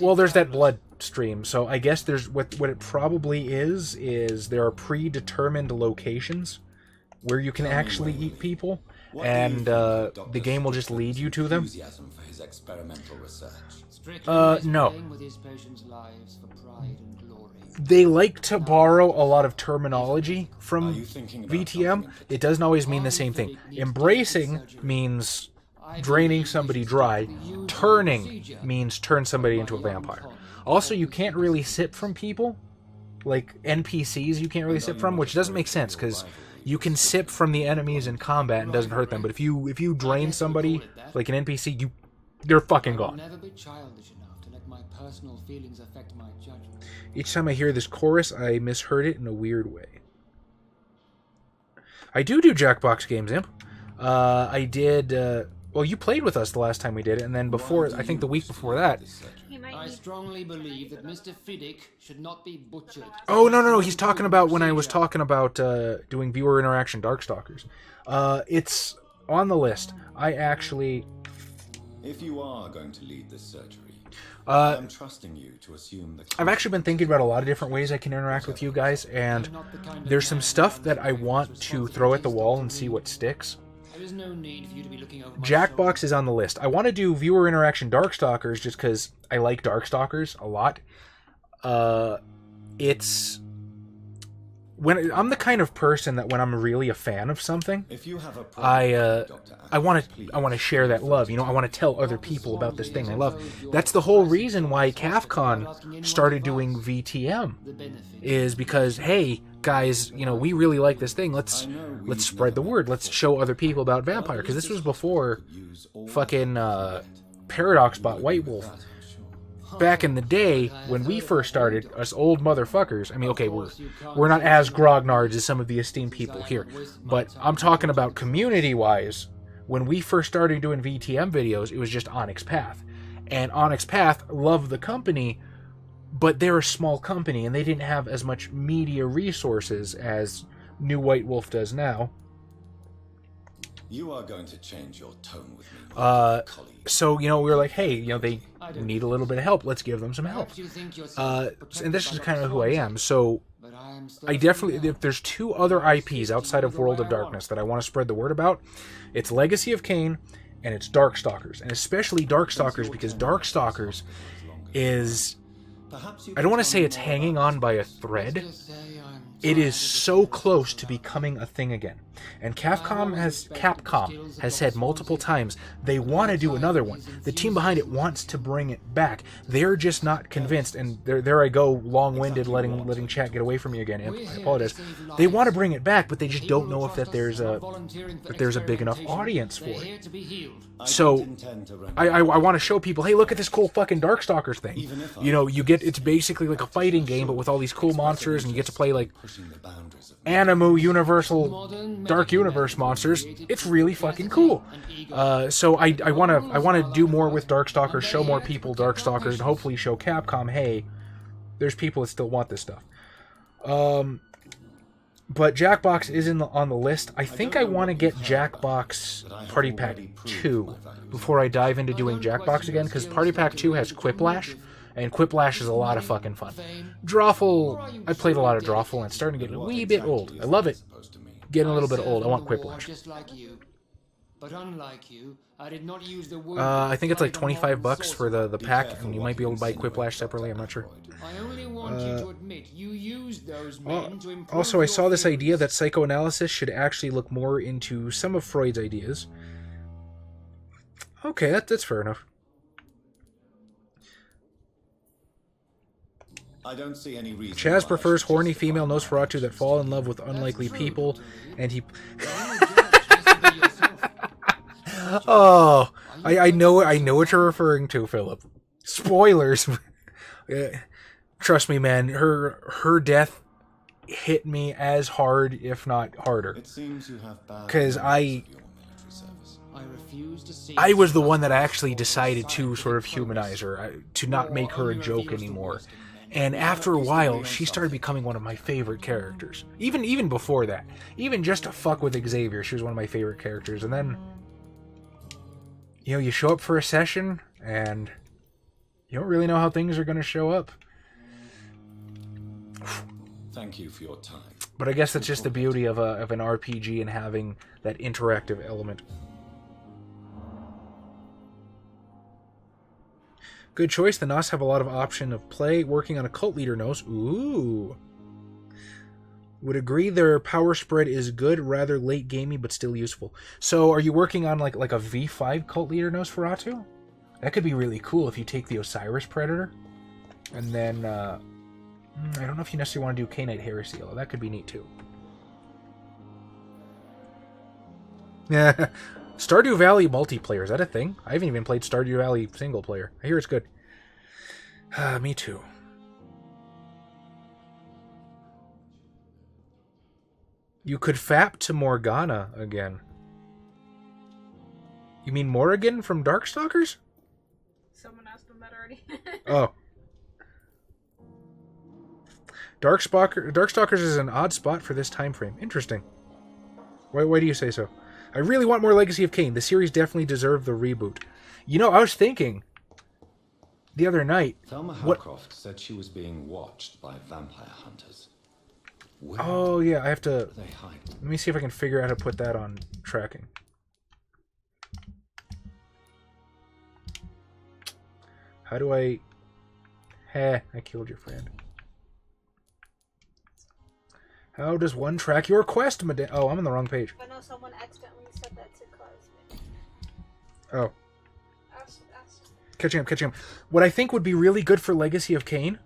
Well, there's that blood stream, so I guess there's what it probably is there are predetermined locations where you can actually eat people, and the game will just lead you to them. No. They like to borrow a lot of terminology from VTM. It doesn't always mean the same thing. Embracing means draining somebody dry. Turning means turn somebody into a vampire. Also, you can't really sip from people. Like NPCs you can't really sip from, which doesn't make sense, because you can sip from the enemies in combat and doesn't hurt them. But if you drain somebody, like an NPC, they're fucking gone. Each time I hear this chorus, I misheard it in a weird way. I do Jackbox games, Imp. I did... Well, you played with us the last time we did it, and then before, I think the week before that... I strongly believe that Mr. Fiddick should not be butchered. Oh, no, he's talking about when I was talking about doing viewer interaction Darkstalkers. It's on the list. I actually... If you are going to lead this surgery, I'm trusting you to assume the... I've actually been thinking about a lot of different ways I can interact with you guys, and there's some stuff that I want to throw at the wall and see what sticks. No need for you to be looking over Jackbox is on the list. I want to do viewer interaction Darkstalkers just because I like Darkstalkers a lot. It's when I'm the kind of person that when I'm really a fan of something, I want to share that love. You know, I want to tell other people about this thing I love. That's the whole reason why CAFCON started doing VTM, is because, hey guys, you know, we really like this thing. Let's spread the word. Let's show other people about Vampire, because this was before fucking Paradox bought White Wolf. Back in the day, when we first started, us old motherfuckers, I mean, okay, we're not as grognards as some of the esteemed people here, but I'm talking about community-wise. When we first started doing VTM videos, it was just Onyx Path. And Onyx Path loved the company, but they're a small company, and they didn't have as much media resources as New White Wolf does now. You are going to change your tone with me, colleague. So, you know, we were like, hey, you know, they need a little bit of help. Let's give them some help. And this is kind of who I am. So, I definitely, if there's two other IPs outside of World of Darkness that I want to spread the word about, it's Legacy of Kain and it's Darkstalkers. And especially Darkstalkers, because Darkstalkers is Perhaps you I don't want to can say tell it's me more hanging about on by a thread. It is so close to becoming a thing again. And Capcom has said multiple times they want to do another one. The team behind it wants to bring it back. They're just not convinced, and there I go, long-winded, letting chat get away from me again. I apologize. They want to bring it back, but they just don't know if there's a big enough audience for it. So I want to show people, hey, look at this cool fucking Darkstalkers thing. You know, it's basically like a fighting game, but with all these cool monsters, and you get to play like Animu Universal Dark Universe monsters. It's really fucking cool. So I want to do more with Darkstalkers, show more people Darkstalkers, and hopefully show Capcom, hey, there's people that still want this stuff. But Jackbox is on the list. I think I want to get Jackbox Party Pack 2 before I dive into doing Jackbox again, because Party Pack 2 has Quiplash, and Quiplash is a lot of fucking fun. Drawful, I played a lot of Drawful, and it's starting to get a wee bit old. I love it. Getting a little bit old. I want Quiplash. But unlike you, I did not use the word I think it's like $25 for the pack, and you might be able to buy Quiplash separately, I'm not sure. I only want you to admit you used those men to improve Also, I saw your this feelings. idea that psychoanalysis should actually look more into some of Freud's ideas. Okay, that's fair enough. I don't see any reason. Chaz why prefers I should horny justify female my Nosferatu actions. that fall in love with unlikely people, and he... Oh, I know what you're referring to, Philip. Spoilers. Trust me, man. Her death hit me as hard, if not harder. It seems you have bad 'Cause memories of your military service. I refuse to see I was the one that actually decided to sort of humanize her, to not make her a joke anymore. And after a while, she started becoming one of my favorite characters. Even before that. Even just to fuck with Xavier, she was one of my favorite characters. And then, you know, you show up for a session, and you don't really know how things are going to show up. Thank you for your time. But I guess that's just the beauty of an RPG and having that interactive element. Good choice. The NOS have a lot of option of play. Working on a cult leader knows. Ooh. Would agree their power spread is good, rather late gamey, but still useful. So are you working on like a V5 cult leader Nosferatu? That could be really cool if you take the Osiris Predator. And then, I don't know if you necessarily want to do K-Knight Heresy, although that could be neat too. Yeah. Stardew Valley multiplayer, is that a thing? I haven't even played Stardew Valley single player. I hear it's good. Me too. You could fap to Morgana again. You mean Morrigan from Darkstalkers? Someone asked them that already. Oh. Darkstalkers is an odd spot for this time frame. Interesting. Why do you say so? I really want more Legacy of Kain. The series definitely deserved the reboot. You know, I was thinking the other night. Thelma What? Howcroft said she was being watched by vampire hunters. Where Oh yeah, I have to. do they hide? Let me see if I can figure out how to put that on tracking. How do I? Heh, I killed your friend. How does one track your quest, madame? Oh, I'm on the wrong page. I know someone accidentally said that to Cosmic. Oh, Ask. catching up. What I think would be really good for Legacy of Kain.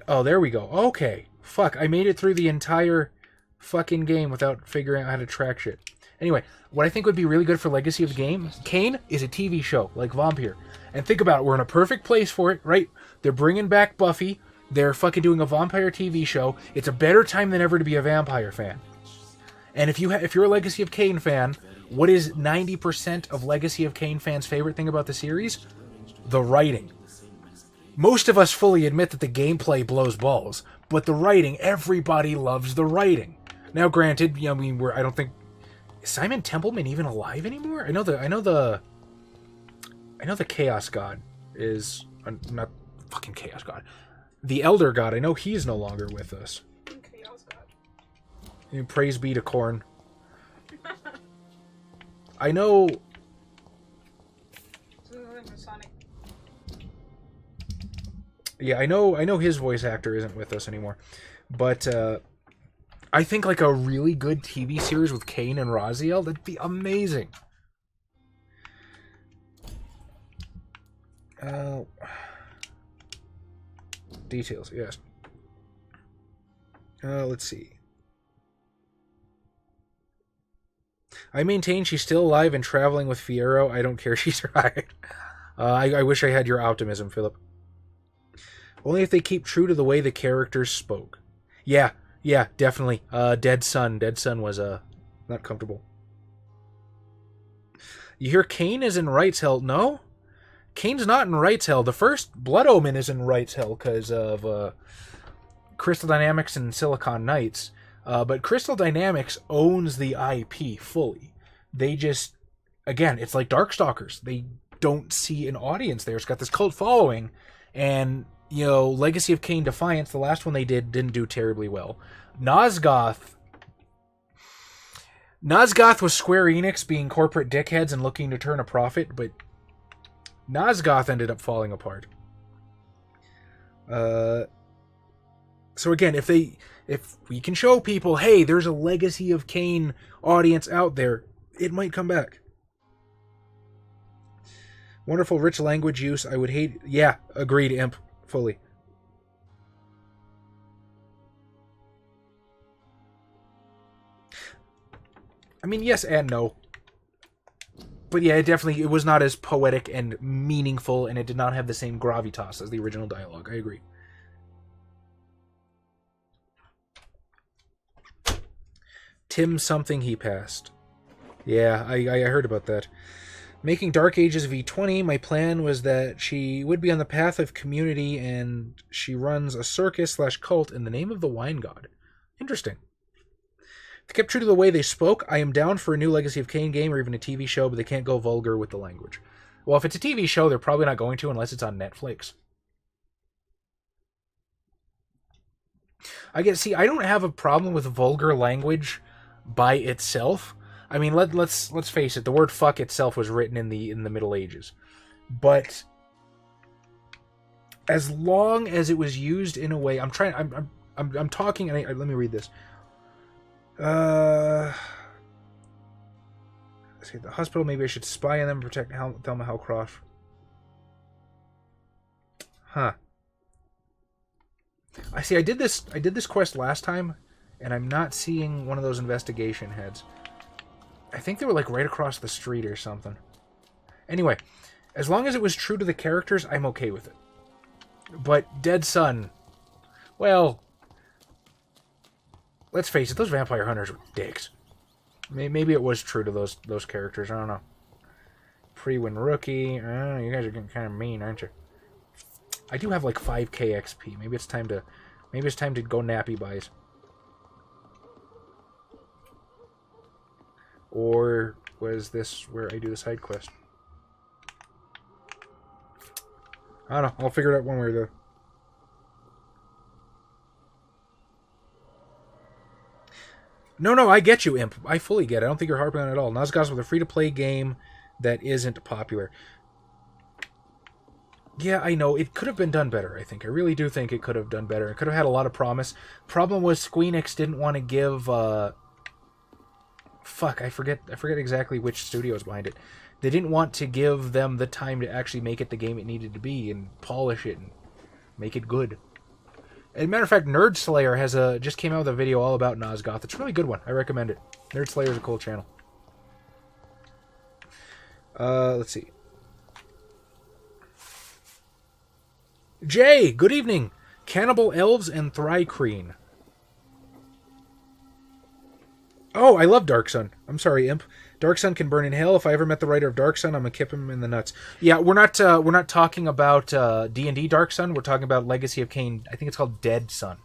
Oh, there we go. Okay. Fuck, I made it through the entire fucking game without figuring out how to track shit. Anyway, what I think would be really good for Legacy of Kain is a TV show, like Vampyr. And think about it, we're in a perfect place for it, right? They're bringing back Buffy. They're fucking doing a vampire TV show. It's a better time than ever to be a vampire fan. And if you're a Legacy of Kain fan, what is 90% of Legacy of Kain fans' favorite thing about the series? The writing. Most of us fully admit that the gameplay blows balls, but the writing, everybody loves the writing. Now, granted, you know, I don't think is Simon Templeman even alive anymore? I know the Chaos God is not fucking Chaos God. The Elder God, I know he's no longer with us. Chaos God. And praise be to Korn. I know. Yeah, I know his voice actor isn't with us anymore, but I think like a really good TV series with Kane and Raziel, that'd be amazing. Details, yes. Let's see. I maintain she's still alive and traveling with Fierro. I don't care. She's right. I wish I had your optimism, Philip. Only if they keep true to the way the characters spoke. Yeah, definitely. Dead Sun was not comfortable. You hear Kane is in Rights Hell? No, Kane's not in Rights Hell. The first Blood Omen is in Rights Hell because of Crystal Dynamics and Silicon Knights. But Crystal Dynamics owns the IP fully. They just, again, it's like Darkstalkers. They don't see an audience there. It's got this cult following, and Legacy of Kain Defiance, the last one they didn't do terribly well. Nosgoth was Square Enix being corporate dickheads and looking to turn a profit, but Nosgoth ended up falling apart. So again, if we can show people, hey, there's a Legacy of Kain audience out there, it might come back. Wonderful rich language use. I would hate... Yeah, agreed, Imp. Fully. I mean, yes and no. But yeah, it was not as poetic and meaningful, and it did not have the same gravitas as the original dialogue. I agree. Tim something he passed. Yeah, I heard about that. Making Dark Ages V20, my plan was that she would be on the path of community, and she runs a circus/cult in the name of the Wine God. Interesting. If they kept true to the way they spoke, I am down for a new Legacy of Kain game or even a TV show, but they can't go vulgar with the language. Well, if it's a TV show, they're probably not going to unless it's on Netflix. I don't have a problem with vulgar language by itself. I mean, let's face it. The word "fuck" itself was written in the Middle Ages, but as long as it was used in a way, I'm talking. And let me read this. Let's see, the hospital. Maybe I should spy on them and protect Thelma Hellcroft. Huh. I did this quest last time, and I'm not seeing one of those investigation heads. I think they were like right across the street or something. Anyway, as long as it was true to the characters, I'm okay with it. But Dead Sun, well, let's face it, those vampire hunters were dicks. Maybe it was true to those characters. I don't know. Pre-win rookie. You guys are getting kind of mean, aren't you? I do have like 5k XP. Maybe it's time to go nappy buys. Or was this where I do the side quest? I don't know. I'll figure it out one way or the other. No, I get you, Imp. I fully get it. I don't think you're harping on it at all. Nosgoth with a free-to-play game that isn't popular. Yeah, I know. It could have been done better, I think. I really do think it could have done better. It could have had a lot of promise. Problem was Squeenix didn't want to give... Fuck, I forget exactly which studio is behind it. They didn't want to give them the time to actually make it the game it needed to be and polish it and make it good. As a matter of fact, Nerd Slayer just came out with a video all about Nosgoth. It's a really good one. I recommend it. Nerd Slayer is a cool channel. Let's see. Jay, good evening. Cannibal Elves and Thrycreen. Oh, I love Dark Sun. I'm sorry, Imp. Dark Sun can burn in hell. If I ever met the writer of Dark Sun, I'm gonna kip him in the nuts. Yeah, we're not talking about D&D Dark Sun. We're talking about Legacy of Kain. I think it's called Dead Sun.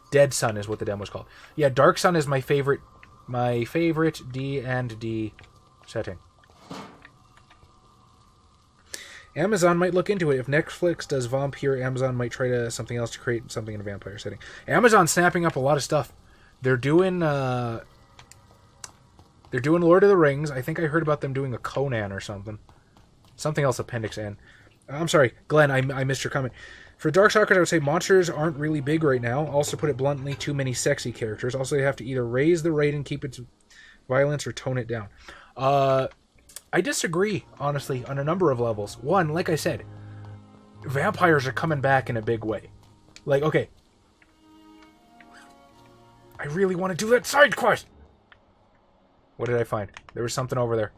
Dead Sun is what the demo's called. Yeah, Dark Sun is my favorite D&D setting. Amazon might look into it. If Netflix does Vampyr, Amazon might try something else to create something in a vampire setting. Amazon's snapping up a lot of stuff. They're doing Lord of the Rings. I think I heard about them doing a Conan or something. Something else, Appendix N. I'm sorry, Glenn, I missed your comment. For Darkstalkers, I would say monsters aren't really big right now. Also, put it bluntly, too many sexy characters. Also, you have to either raise the rate and keep its violence or tone it down. I disagree, honestly, on a number of levels. One, like I said, vampires are coming back in a big way. Like, okay. I really want to do that side quest! What did I find? There was something over there.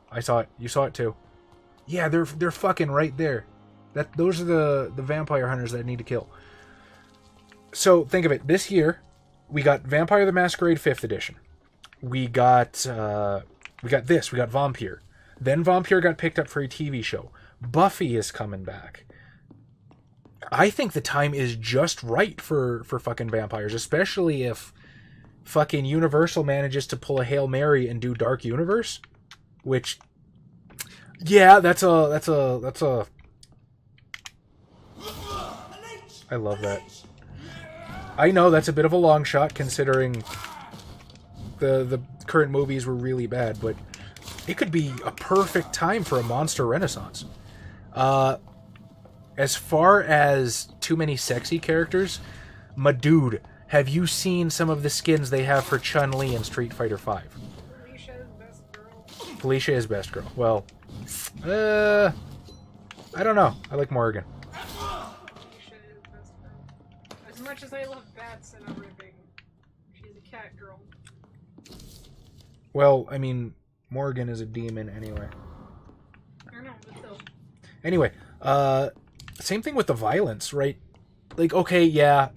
I saw it. You saw it too. Yeah, they're fucking right there. Those are the vampire hunters that I need to kill. So, think of it. This year, we got Vampire the Masquerade 5th edition. We got this. We got Vampyr. Then Vampyr got picked up for a TV show. Buffy is coming back. I think the time is just right for fucking vampires, especially if fucking Universal manages to pull a Hail Mary and do Dark Universe, which, yeah, that's a. I love that. I know that's a bit of a long shot considering the current movies were really bad, but it could be a perfect time for a monster renaissance. As far as too many sexy characters, my dude, have you seen some of the skins they have for Chun-Li in Street Fighter V? Felicia is best girl. Felicia is best girl. Well, I don't know. I like Morrigan. Felicia is best girl. As much as I love bats and everything, she's a cat girl. Well, I mean, Morrigan is a demon anyway. I know, but still. Anyway, same thing with the violence, right? Like, okay, yeah,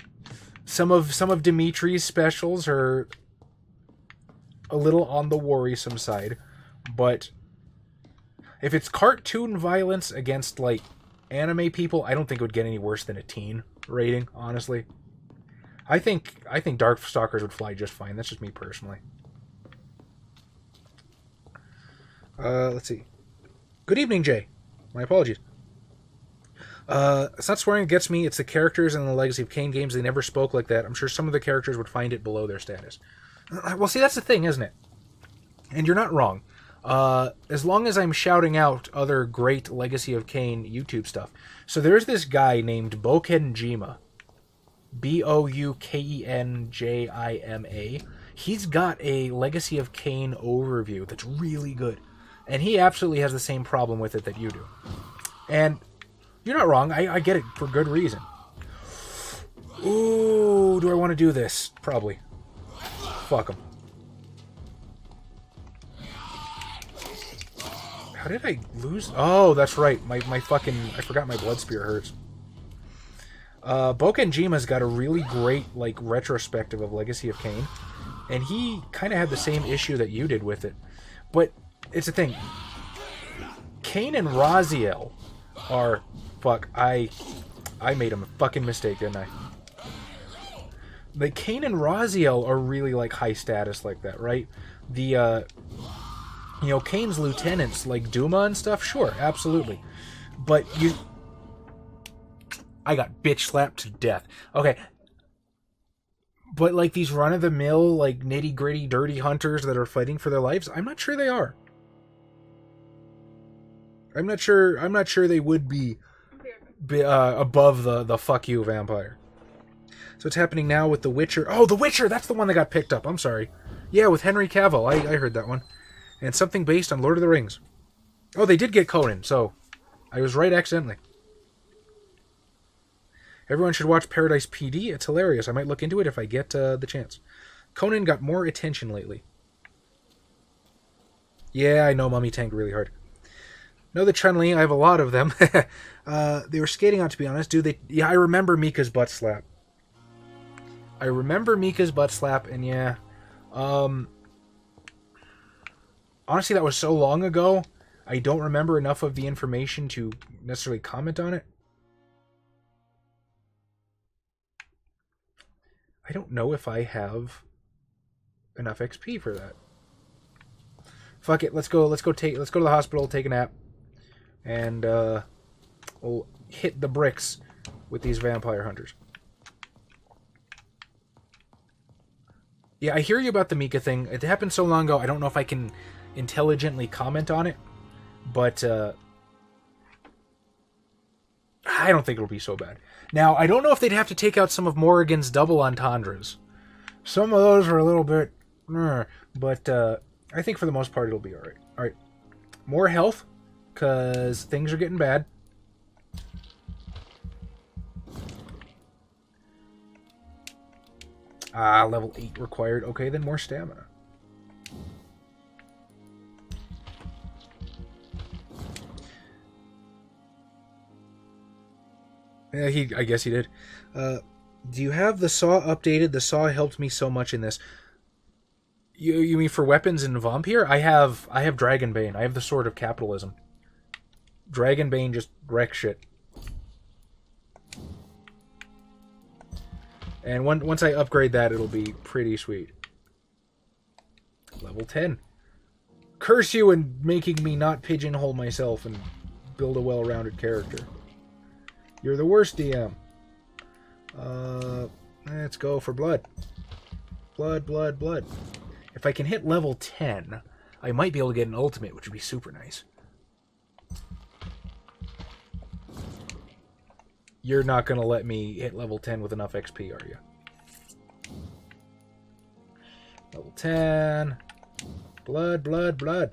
some of Dimitri's specials are a little on the worrisome side, but if it's cartoon violence against, like, anime people, I don't think it would get any worse than a teen rating, honestly. I think Darkstalkers would fly just fine. That's just me personally. Let's see. Good evening, Jay. My apologies. It's not swearing that gets me. It's the characters in the Legacy of Kain games. They never spoke like that. I'm sure some of the characters would find it below their status. Well, see, that's the thing, isn't it? And you're not wrong. As long as I'm shouting out other great Legacy of Kain YouTube stuff. So there's this guy named Bokenjima. Boukenjima. He's got a Legacy of Kain overview that's really good. And he absolutely has the same problem with it that you do. And you're not wrong. I get it for good reason. Ooh, do I want to do this? Probably. Fuck him. How did I lose? Oh, that's right. My fucking... I forgot my blood spear hurts. Bokenjima's got a really great, like, retrospective of Legacy of Kain. And he kind of had the same issue that you did with it. But it's the thing. Kain and Raziel are... Fuck, I made a fucking mistake, didn't I? Like, Kain and Raziel are really, like, high status like that, right? The, you know, Kain's lieutenants, like Duma and stuff, sure, absolutely. But you... I got bitch slapped to death. Okay. But, like, these run-of-the-mill, like, nitty-gritty, dirty hunters that are fighting for their lives, I'm not sure they are. I'm not sure they would be above the fuck you vampire. So what's happening now with The Witcher? Oh, The Witcher! That's the one that got picked up. I'm sorry. Yeah, with Henry Cavill. I heard that one. And something based on Lord of the Rings. Oh, they did get Conan, so I was right accidentally. Everyone should watch Paradise PD. It's hilarious. I might look into it if I get the chance. Conan got more attention lately. Yeah, I know Mummy tanked really hard. Know the Chun-Li, I have a lot of them. They were skating out, to be honest. Yeah, I remember Mika's butt slap. And yeah. Honestly, that was so long ago, I don't remember enough of the information to necessarily comment on it. I don't know if I have enough XP for that. Fuck it, let's go to the hospital, take a nap. And we'll hit the bricks with these vampire hunters. Yeah, I hear you about the Mika thing. It happened so long ago, I don't know if I can intelligently comment on it. But, I don't think it'll be so bad. Now, I don't know if they'd have to take out some of Morrigan's double entendres. Some of those are a little bit... but I think for the most part it'll be alright. Alright. More health, because things are getting bad. Level 8 required. Okay, then more stamina. Yeah, I guess he did. Do you have the saw updated? The saw helped me so much in this. You mean for weapons in Vampyr? I have Dragonbane. I have the Sword of Capitalism. Dragonbane just wrecks shit. And once I upgrade that, it'll be pretty sweet. Level 10. Curse you in making me not pigeonhole myself and build a well-rounded character. You're the worst DM. Let's go for blood. Blood, blood, blood. If I can hit level 10, I might be able to get an ultimate, which would be super nice. You're not going to let me hit level 10 with enough XP, are you? Level 10. Blood, blood, blood.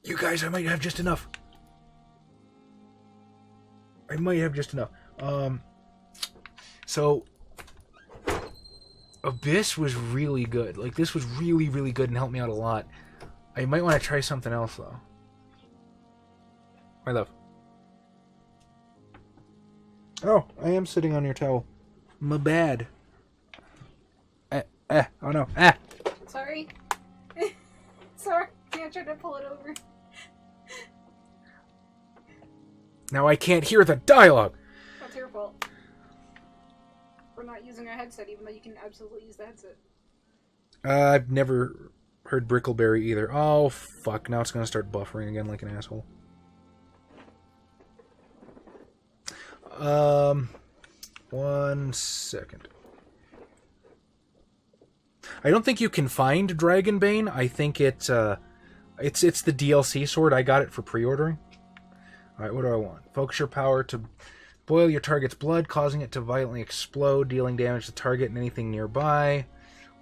You guys, I might have just enough. I might have just enough. So Abyss was really good. Like, this was really, really good and helped me out a lot. I might want to try something else, though. My love. Oh, I am sitting on your towel. My bad. Oh no. Sorry. Sorry. I tried to pull it over. Now I can't hear the dialogue. That's your fault. We're not using our headset, even though you can absolutely use the headset. I've never heard Brickleberry either. Oh, fuck. Now it's going to start buffering again like an asshole. 1 second. I don't think you can find Dragonbane. I think it's the DLC sword. I got it for pre-ordering. Alright, what do I want? Focus your power to boil your target's blood, causing it to violently explode, dealing damage to the target and anything nearby.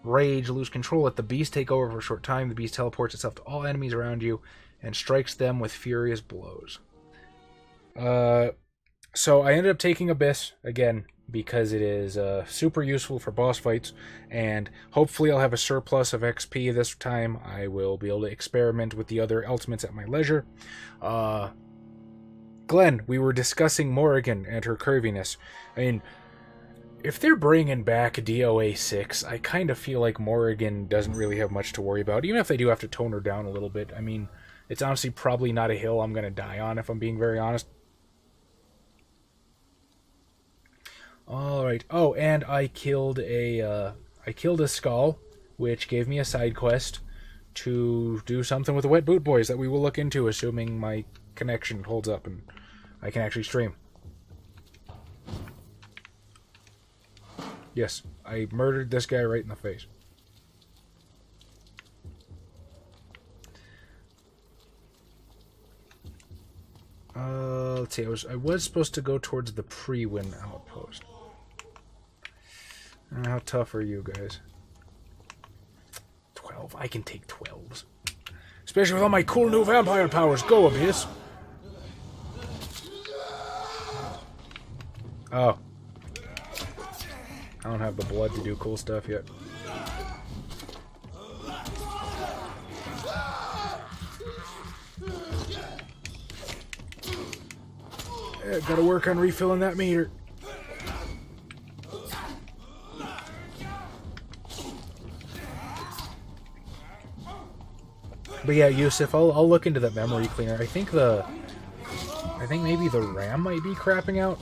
Rage, lose control, let the beast take over for a short time. The beast teleports itself to all enemies around you and strikes them with furious blows. So I ended up taking Abyss, again, because it is super useful for boss fights, and hopefully I'll have a surplus of XP this time. I will be able to experiment with the other ultimates at my leisure. Glenn, we were discussing Morrigan and her curviness. I mean, if they're bringing back DOA 6, I kind of feel like Morrigan doesn't really have much to worry about, even if they do have to tone her down a little bit. I mean, it's honestly probably not a hill I'm going to die on, if I'm being very honest. Alright. Oh, and I killed a skull, which gave me a side quest to do something with the Wet Boot Boys that we will look into, assuming my connection holds up and I can actually stream. Yes, I murdered this guy right in the face. Let's see, I was supposed to go towards the pre-win outpost. How tough are you guys? 12. I can take 12s. Especially with all my cool new vampire powers. Go, Abyss. Oh. I don't have the blood to do cool stuff yet. Yeah, gotta work on refilling that meter. But yeah, Yusuf, I'll look into that memory cleaner. I think maybe the RAM might be crapping out.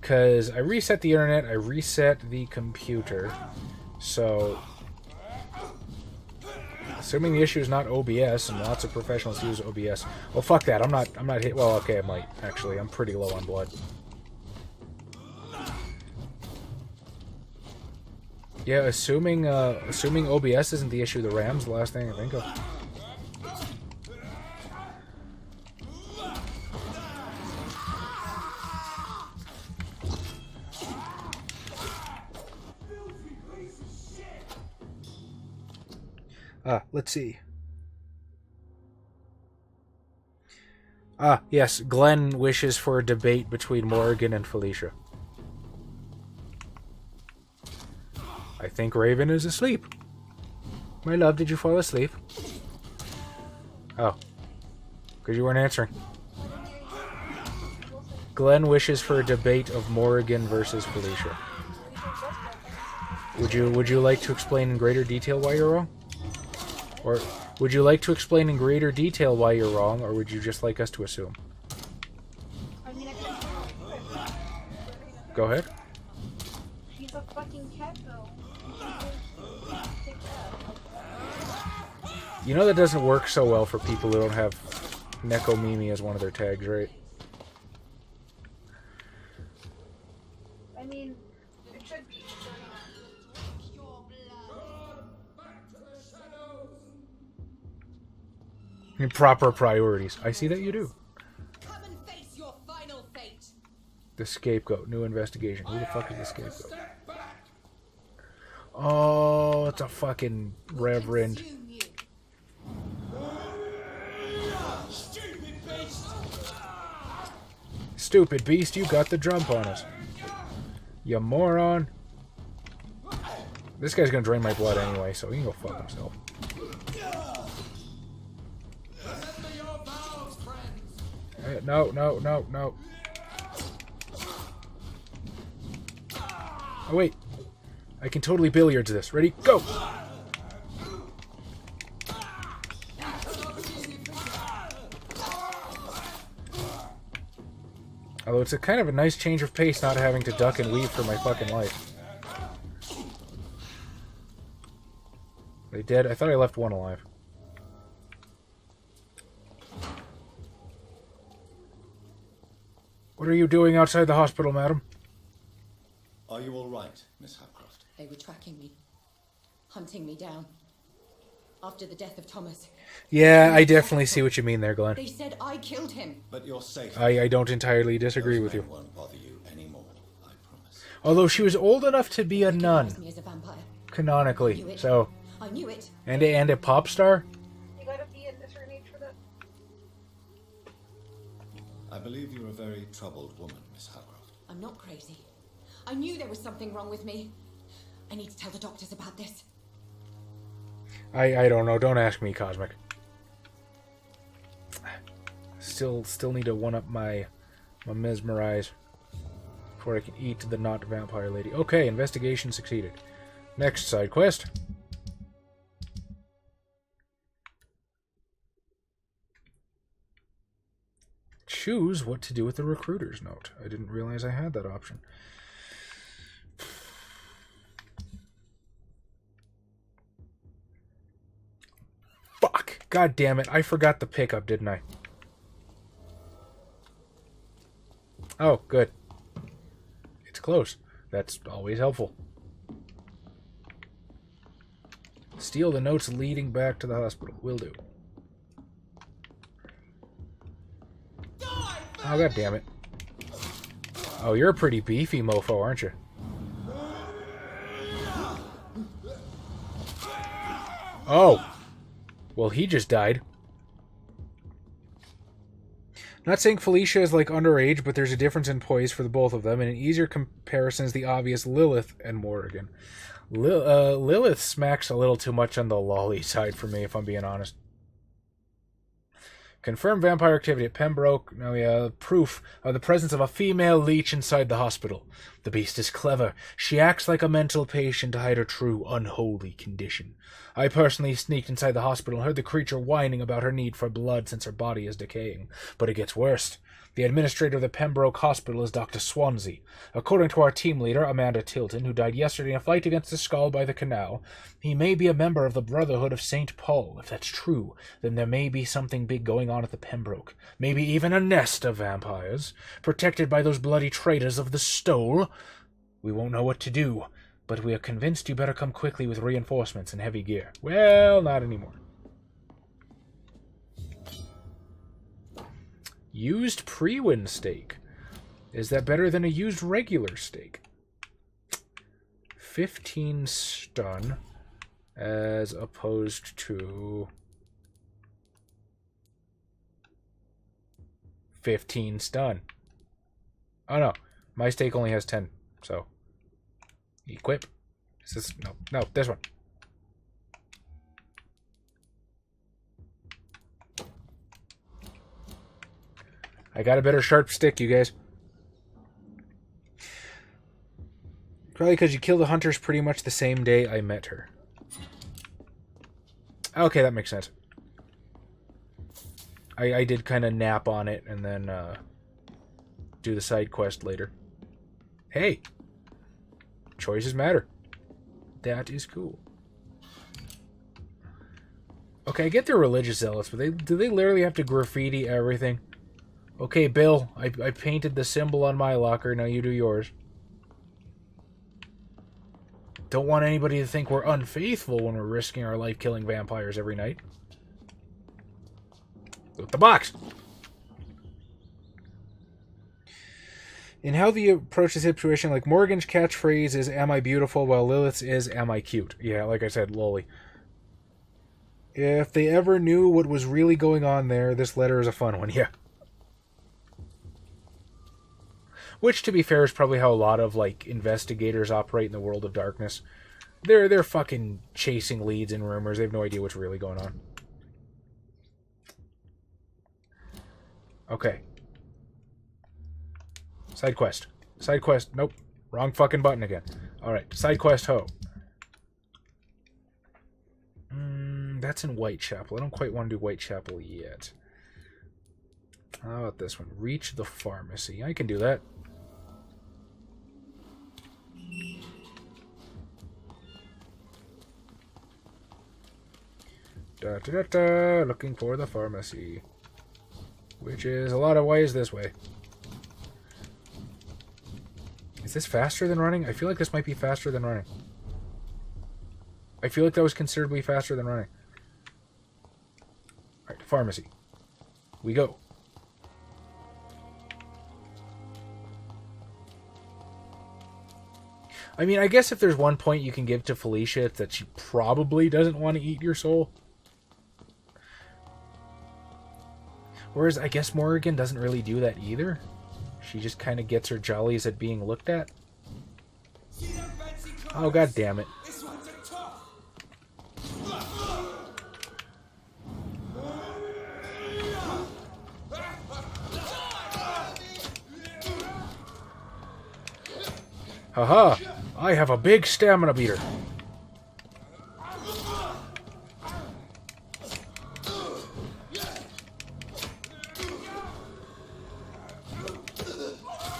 Because I reset the internet, I reset the computer. So, assuming the issue is not OBS, and lots of professionals use OBS. Well, fuck that. I'm not hit. Well, okay, I might actually. I'm pretty low on blood. Yeah, assuming OBS isn't the issue, the RAM's the last thing I think of. Let's see. Yes, Glenn wishes for a debate between Morrigan and Felicia. I think Raven is asleep. My love, did you fall asleep? Oh. Because you weren't answering. Glenn wishes for a debate of Morrigan versus Felicia. Would you like to explain in greater detail why you're wrong? Or would you like to explain in greater detail why you're wrong, or would you just like us to assume? I mean, I can't. Go ahead. She's a fucking cat, though. You know that doesn't work so well for people who don't have Neko Mimi as one of their tags, right? I mean, it should be. Proper priorities. I see that you do. Come and face your final fate. The scapegoat. New investigation. Who the fuck is the scapegoat? Oh, it's a fucking reverend. Consume you. Stupid beast, you got the jump on us. You moron. This guy's gonna drain my blood anyway, so he can go fuck himself. No. Oh, wait. I can totally billiards this. Ready? Go! Although it's a kind of a nice change of pace not having to duck and weave for my fucking life. They dead? I thought I left one alive. What are you doing outside the hospital, madam? Are you all right, Miss Hapcroft? They were tracking me, hunting me down. After the death of Thomas. Yeah, I definitely see what you mean there, Glenn. They said I killed him. But you're safe. I don't entirely disagree with you. Those men won't bother you anymore, I promise. Although she was old enough to be a nun, Me as a vampire. canonically. So, I knew it. and a pop star. You gotta be at a certain age for that. I believe you're a very troubled woman, Miss Hapcroft. I'm not crazy. I knew there was something wrong with me. I need to tell the doctors about this. I don't know. Don't ask me, Cosmic. Still need to one-up my mesmerize before I can eat the not vampire lady. Okay, investigation succeeded. Next side quest. Choose what to do with the recruiter's note. I didn't realize I had that option. Fuck! God damn it. I forgot the pickup, didn't I? Oh, good. It's close. That's always helpful. Steal the notes leading back to the hospital. Will do. Oh, god damn it. Oh, you're a pretty beefy mofo, aren't you? Oh! Well, he just died. Not saying Felicia is like underage, but there's a difference in poise for the both of them, and an easier comparison is the obvious Lilith and Morrigan. Lilith smacks a little too much on the lolly side for me, if I'm being honest. Confirmed vampire activity at Pembroke. Oh yeah, proof of the presence of a female leech inside the hospital. The beast is clever. She acts like a mental patient to hide her true, unholy condition. I personally sneaked inside the hospital and heard the creature whining about her need for blood since her body is decaying. But it gets worse. The administrator of the Pembroke Hospital is Dr. Swansea. According to our team leader, Amanda Tilton, who died yesterday in a fight against the skull by the canal, he may be a member of the Brotherhood of St. Paul. If that's true, then there may be something big going on at the Pembroke. Maybe even a nest of vampires, protected by those bloody traitors of the Stole. We won't know what to do. But we are convinced you better come quickly with reinforcements and heavy gear. Well, not anymore. Used pre-win steak. Is that better than a used regular steak? 15 stun as opposed to 15 stun. Oh no, my steak only has 10, so equip. Is this no, this one. I got a better sharp stick, you guys. Probably because you kill the hunters pretty much the same day I met her. Okay, that makes sense. I did kind of nap on it and then do the side quest later. Hey! Choices matter. That is cool. Okay, I get they're religious zealots, but do they literally have to graffiti everything? Okay, Bill, I painted the symbol on my locker, now you do yours. Don't want anybody to think we're unfaithful when we're risking our life killing vampires every night. Loot the box! In how they approach the situation, like Morrigan's catchphrase is, "Am I beautiful?" while Lilith's is, "Am I cute?" Yeah, like I said, lolly. If they ever knew what was really going on there, this letter is a fun one, yeah. Which, to be fair, is probably how a lot of, like, investigators operate in the world of darkness. They're fucking chasing leads and rumors. They have no idea what's really going on. Okay. Side quest. Side quest. Nope. Wrong fucking button again. Alright. Side quest ho. That's in Whitechapel. I don't quite want to do Whitechapel yet. How about this one? Reach the pharmacy. I can do that. Looking for the pharmacy. Which is a lot of ways this way. Is this faster than running? I feel like this might be faster than running. I feel like that was considerably faster than running. Alright, pharmacy. We go. I mean, I guess if there's one point you can give to Felicia, it's that she probably doesn't want to eat your soul. Whereas, I guess Morrigan doesn't really do that either. She just kind of gets her jollies at being looked at. Oh, god damn it. Haha! I have a big stamina beater.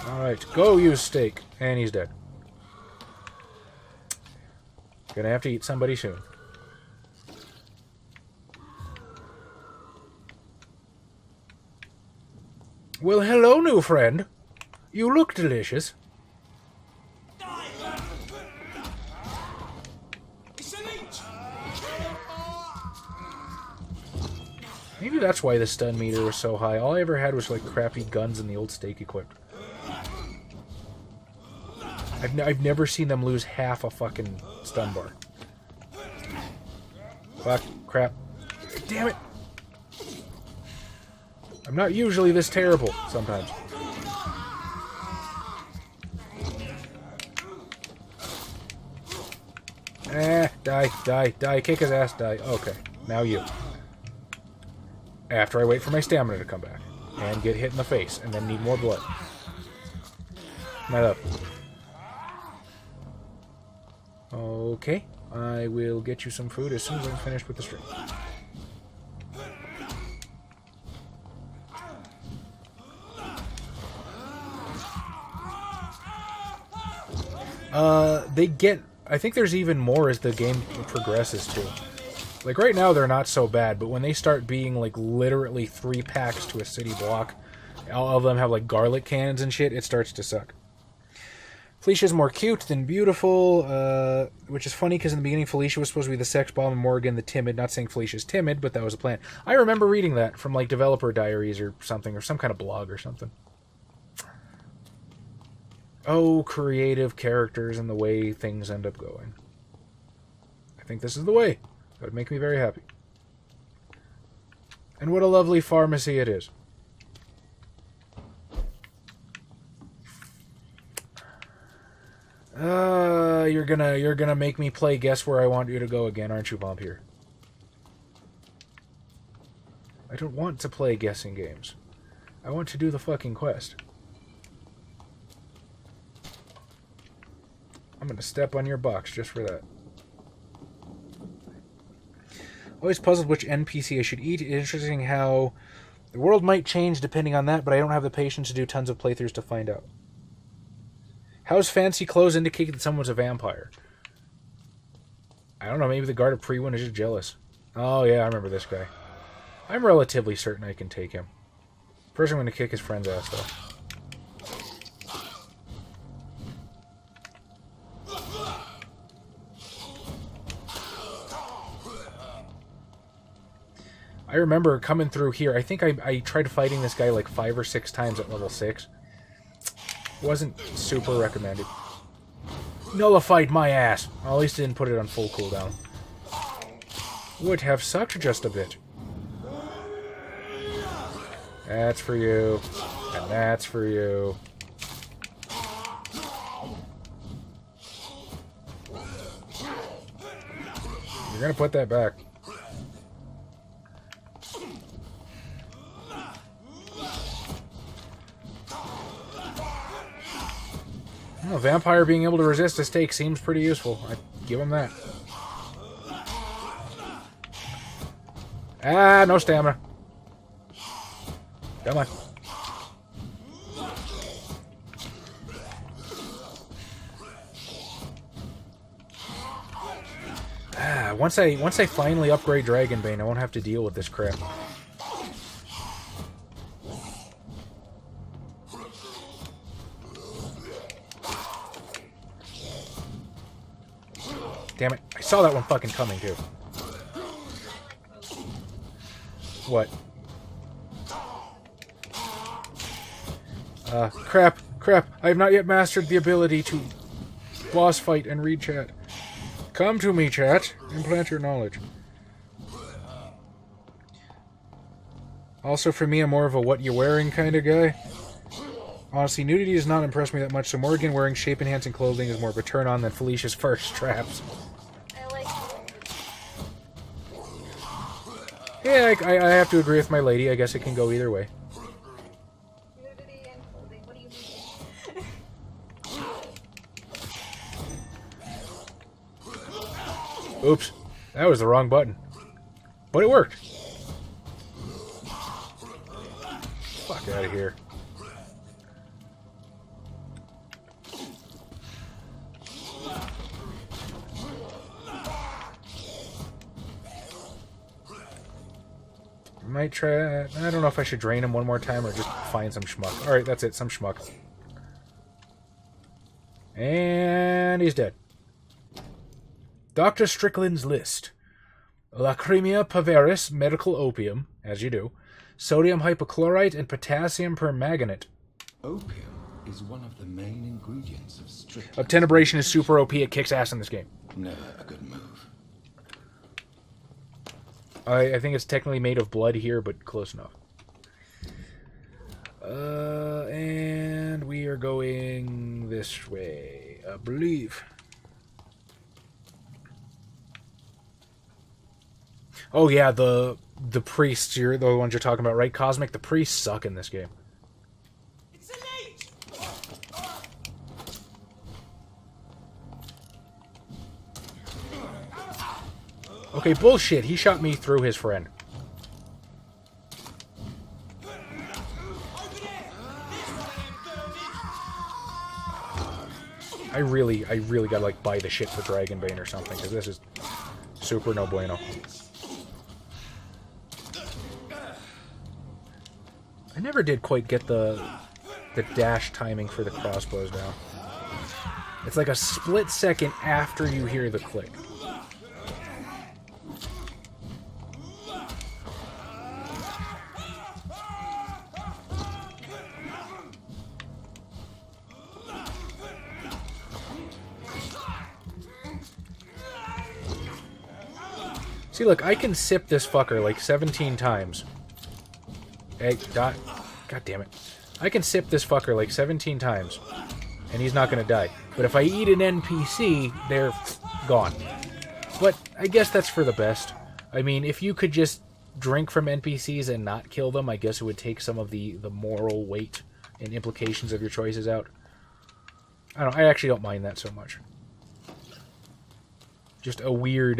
Alright, go use steak. And he's dead. Gonna have to eat somebody soon. Well, hello, new friend. You look delicious. Maybe that's why the stun meter was so high. All I ever had was like crappy guns and the old steak equipped. I've never seen them lose half a fucking stun bar. Fuck. Crap. Damn it! I'm not usually this terrible sometimes. Die. Kick his ass, die. Okay, now you. After I wait for my stamina to come back. And get hit in the face, and then need more blood. My love. Okay, I will get you some food as soon as I'm finished with the stream. I think there's even more as the game progresses too. Like right now they're not so bad, but when they start being like literally 3 packs to a city block, all of them have like garlic cannons and shit, it starts to suck. Felicia's more cute than beautiful, which is funny because in the beginning Felicia was supposed to be the sex bomb and Morrigan the timid. Not saying Felicia's timid, but that was the plan. I remember reading that from like developer diaries or something, or some kind of blog or something. Oh, creative characters and the way things end up going. I think this is the way. That would make me very happy. And what a lovely pharmacy it is. You're gonna make me play Guess Where I Want You to Go again, aren't you, Vampyr? I don't want to play guessing games. I want to do the fucking quest. I'm gonna step on your box just for that. Always puzzled which NPC I should eat. It's interesting how the world might change depending on that, but I don't have the patience to do tons of playthroughs to find out. How's fancy clothes indicate that someone's a vampire? I don't know, maybe the guard of Pre-1 is just jealous. Oh yeah, I remember this guy. I'm relatively certain I can take him. First I'm going to kick his friend's ass, though. I remember coming through here. I think I tried fighting this guy like 5 or 6 times at level 6. Wasn't super recommended. Nullified my ass. Well, at least it didn't put it on full cooldown. Would have sucked just a bit. That's for you. And that's for you. You're gonna put that back. Well, vampire being able to resist a stake seems pretty useful. I'd give him that. Ah, no stamina. Come on. Ah, once I finally upgrade Dragonbane, I won't have to deal with this crap. Damn it. I saw that one fucking coming, too. What? Crap. I have not yet mastered the ability to boss fight and read chat. Come to me, chat. Implant your knowledge. Also, for me, I'm more of a what you wearing kind of guy. Honestly, nudity does not impress me that much, so Morrigan wearing shape-enhancing clothing is more of a turn-on than Felicia's first straps. I like Yeah, I have to agree with my lady. I guess it can go either way. nudity and clothing. What do you mean? Oops. That was the wrong button. But it worked. Fuck out of here. Might try... I don't know if I should drain him one more time or just find some schmuck. Alright, that's it. Some schmuck. And he's dead. Dr. Strickland's list. Lacrimia pavaris, medical opium, as you do. Sodium hypochlorite and potassium permanganate. Opium is one of the main ingredients of strict... Obtenebration is super OP. It kicks ass in this game. Never a good move. I think it's technically made of blood here, but close enough. And we are going this way, I believe. Oh yeah, the priests, you're the ones you're talking about, right? Cosmic, the priests suck in this game. It's a leech! Okay, bullshit. He shot me through his friend. I really gotta like buy the shit for Dragonbane or something, because this is super no bueno. I never did quite get the dash timing for the crossbows down. It's like a split second after you hear the click. See, look, I can sip this fucker like 17 times. Hey, God damn it. I can sip this fucker like 17 times, and he's not going to die. But if I eat an NPC, they're gone. But I guess that's for the best. I mean, if you could just drink from NPCs and not kill them, I guess it would take some of the moral weight and implications of your choices out. I actually don't mind that so much. Just a weird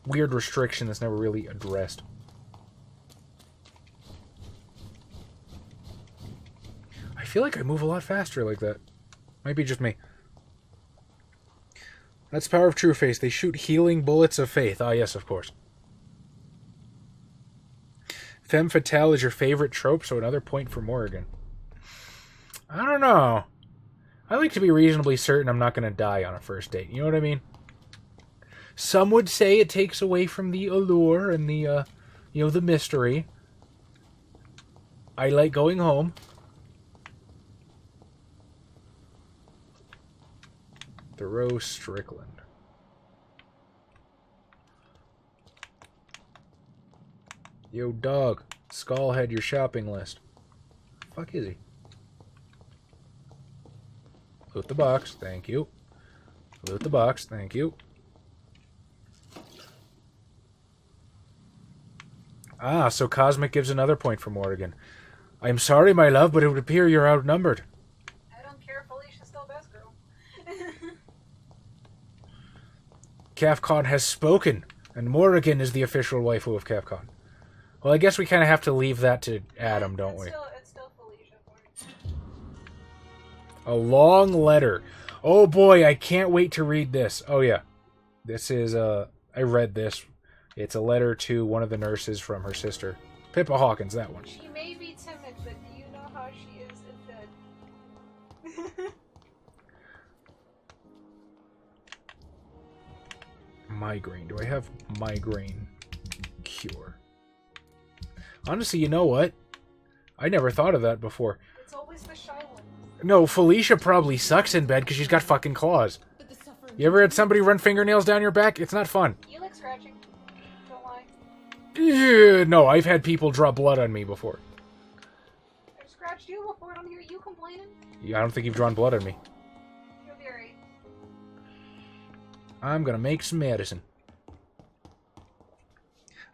restriction that's never really addressed. I feel like I move a lot faster like that. Might be just me. That's the power of True Face. They shoot healing bullets of faith. Ah, yes, of course. Femme fatale is your favorite trope, so another point for Morrigan. I don't know. I like to be reasonably certain I'm not going to die on a first date. You know what I mean? Some would say it takes away from the allure and the, the mystery. I like going home. Thoreau Strickland. Yo, dog. Skullhead your shopping list. Fuck is he? Loot the box, thank you. Loot the box, thank you. Ah, so Cosmic gives another point for Morrigan. I'm sorry, my love, but it would appear you're outnumbered. I don't care. Felicia's still best girl. CAFCON has spoken, and Morrigan is the official waifu of CAFCON. Well, I guess we kind of have to leave that to Adam, don't we? It's still Felicia. A long letter. Oh boy, I can't wait to read this. Oh yeah. This is, I read this. It's a letter to one of the nurses from her sister. Pippa Hawkins, that one. She may be timid, but do you know how she is in bed? Migraine. Do I have migraine cure? Honestly, you know what? I never thought of that before. It's always the shy one. No, Felicia probably sucks in bed because she's got fucking claws. You ever had somebody run fingernails down your back? It's not fun. You like scratching. Don't lie. No, I've had people draw blood on me before. I've scratched you before. I don't hear you complaining. I don't think you've drawn blood on me. You're very... I'm gonna make some medicine.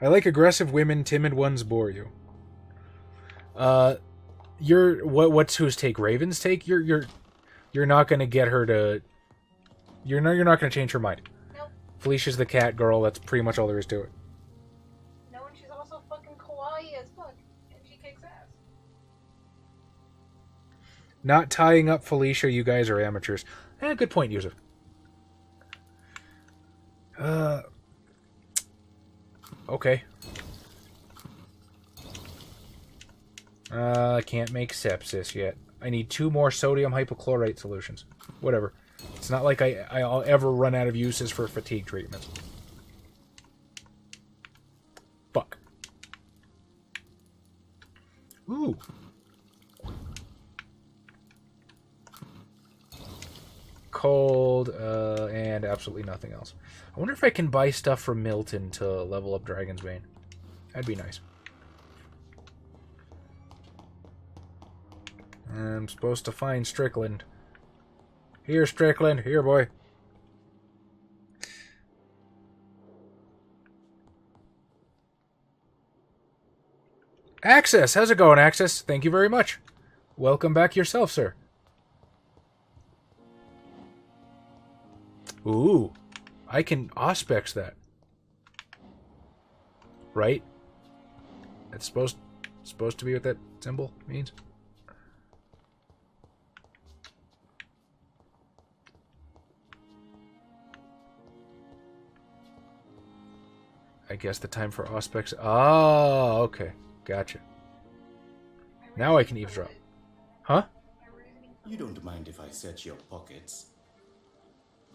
I like aggressive women, timid ones bore you. What's whose take? Raven's take? You're not gonna get her to... You're not gonna change her mind. Nope. Felicia's the cat girl, that's pretty much all there is to it. No, and she's also fucking kawaii as fuck. And she kicks ass. Not tying up Felicia, you guys are amateurs. Good point, Yusuf. Okay. I can't make sepsis yet. I need 2 more sodium hypochlorite solutions. Whatever. It's not like I'll ever run out of uses for fatigue treatment. Fuck. Ooh. Cold, and absolutely nothing else. I wonder if I can buy stuff from Milton to level up Dragon's Bane. That'd be nice. I'm supposed to find Strickland. Here, Strickland. Here, boy. Access! How's it going, Access? Thank you very much. Welcome back yourself, sir. Ooh. I can auspex that. Right? That's supposed to be what that symbol means. I guess the time for auspex. Oh, okay. Gotcha. Now I can eavesdrop. Huh? You don't mind if I search your pockets,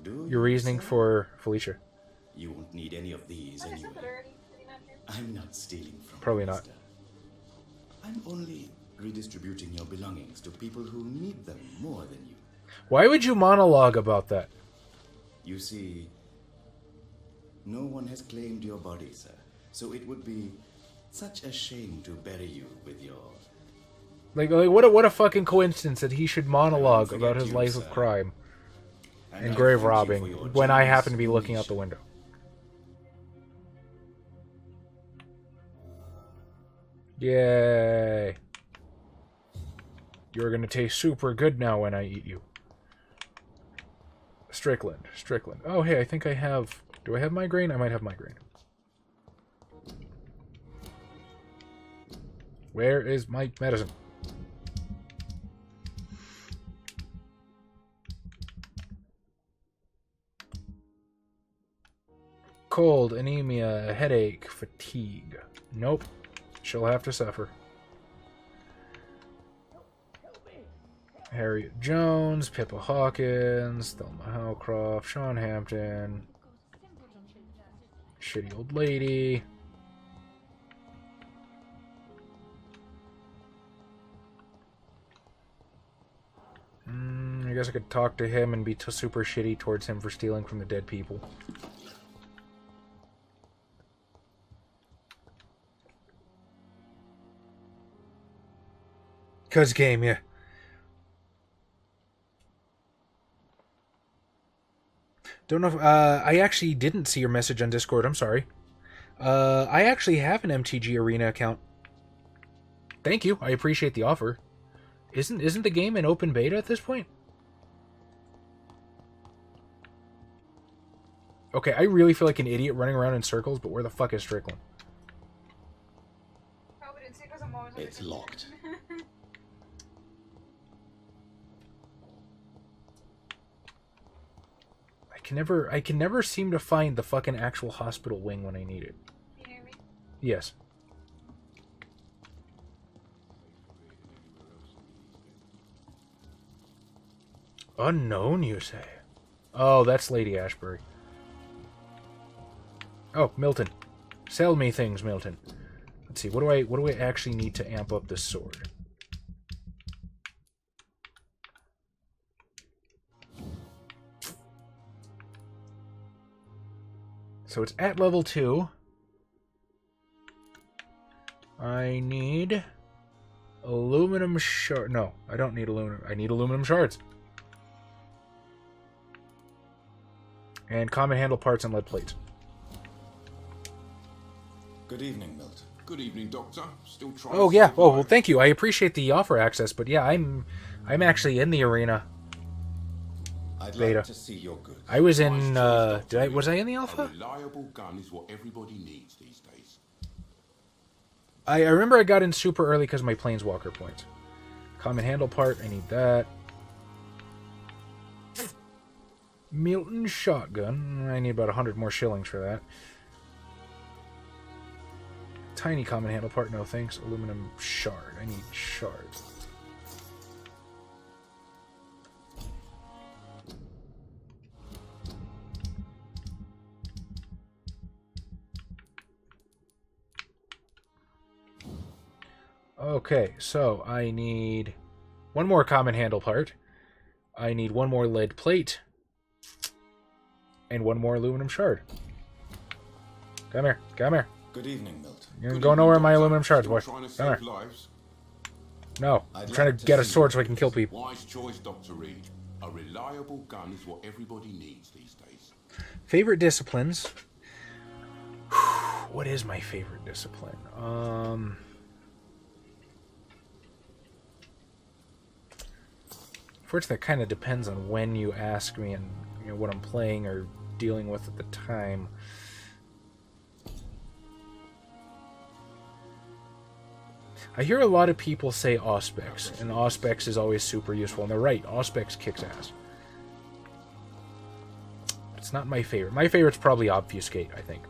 do Your you, reasoning sir? for Felicia? You won't need any of these What is anyway. it already? Did he not hear? I'm not stealing from Probably you, not. mister. I'm only redistributing your belongings to people who need them more than you. Why would you monologue about that? You see, no one has claimed your body, sir. So it would be such a shame to bury you with your... Like what a fucking coincidence that he should monologue Forget about his you, life sir. of crime and I grave thank you robbing for your when I generous happen to be looking out the donation. window. Yay. You're gonna taste super good now when I eat you. Strickland. Oh, hey, I think I have... Do I have migraine? I might have migraine. Where is my medicine? Cold, anemia, headache, fatigue. Nope. She'll have to suffer. Harriet Jones, Pippa Hawkins, Thelma Howcroft, Sean Hampton, shitty old lady. I guess I could talk to him and be super shitty towards him for stealing from the dead people. Cuz game, yeah. Don't know if, I actually didn't see your message on Discord, I'm sorry. I actually have an MTG Arena account. Thank you, I appreciate the offer. Isn't the game in open beta at this point? Okay, I really feel like an idiot running around in circles, but where the fuck is Strickland? Oh, but it's because I'm always on the It's computer. locked. I can never seem to find the fucking actual hospital wing when I need it. You hear me? Yes. Unknown, you say? Oh, that's Lady Ashbury. Oh, Milton. Sell me things, Milton. Let's see, what do I actually need to amp up this sword? So it's at level 2. I need aluminum shard. No, I don't need aluminum. I need aluminum shards. And common handle parts and lead plates. Good evening, Milton. Good evening, Doctor. Still trying Oh to yeah. save Oh well, lives. thank you. I appreciate the offer access, but yeah, I'm actually in the arena. I'd Beta. like to see your goods. I was in. Nice choice, Dr. Was I in the A alpha? reliable gun is what everybody needs these days. I remember I got in super early because of my planeswalker points. Common handle part. I need that. Milton shotgun. I need about 100 more shillings for that. Tiny common handle part. No thanks. Aluminum shard. I need shards. Okay, so I need one more common handle part. I need one more lead plate. And one more aluminum shard. Come here. Come here. Good evening, Milton. You're Good gonna go evening, nowhere with my Doctor. aluminum shards, Still boy. trying to Come here. save lives. No, I'm I'd trying like to to get a see sword your so I can kill people. Wise choice, Dr. Reed. A reliable gun is what everybody needs these days. Favorite disciplines. What is my favorite discipline? Unfortunately, that kind of depends on when you ask me and what I'm playing or dealing with at the time. I hear a lot of people say Auspex, and Auspex is always super useful, and they're right. Auspex kicks ass. It's not my favorite. My favorite's probably Obfuscate, I think.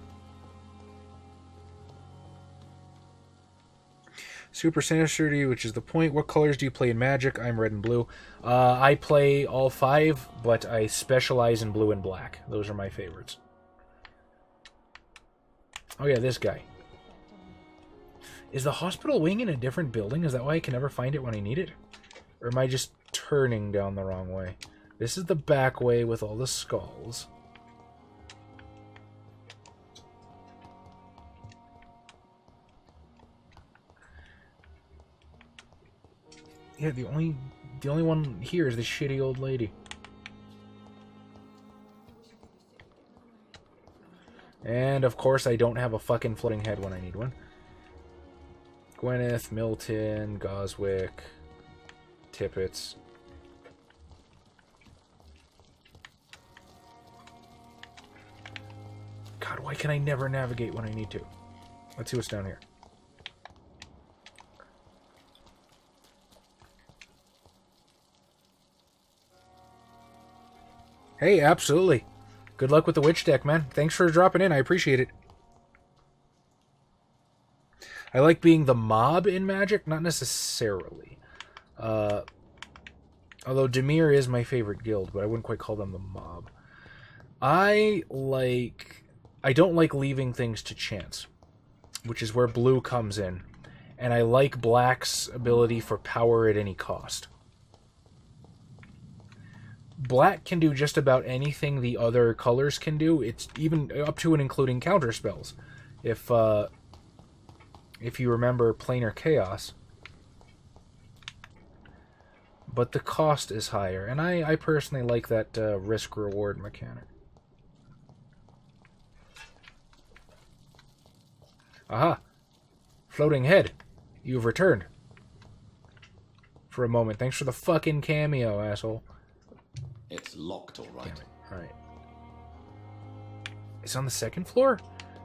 Super Sinisterity, which is the point. What colors do you play in Magic? I'm red and blue. I play all 5, but I specialize in blue and black. Those are my favorites. Oh yeah, this guy. Is the hospital wing in a different building? Is that why I can never find it when I need it? Or am I just turning down the wrong way? This is the back way with all the skulls. Yeah, the only one here is this shitty old lady. And of course I don't have a fucking floating head when I need one. Gwyneth, Milton, Goswick, Tippets. God, why can I never navigate when I need to? Let's see what's down here. Hey, absolutely. Good luck with the witch deck, man. Thanks for dropping in. I appreciate it. I like being the mob in Magic, not necessarily. Although Demir is my favorite guild, but I wouldn't quite call them the mob. I don't like leaving things to chance, which is where blue comes in. And I like black's ability for power at any cost. Black can do just about anything the other colors can do. It's even up to and including counter spells. If you remember Planar Chaos. But the cost is higher, and I personally like that risk-reward mechanic. Aha! Floating head. You've returned. For a moment. Thanks for the fucking cameo, asshole. It's locked, all right. Alright. It's on the second floor?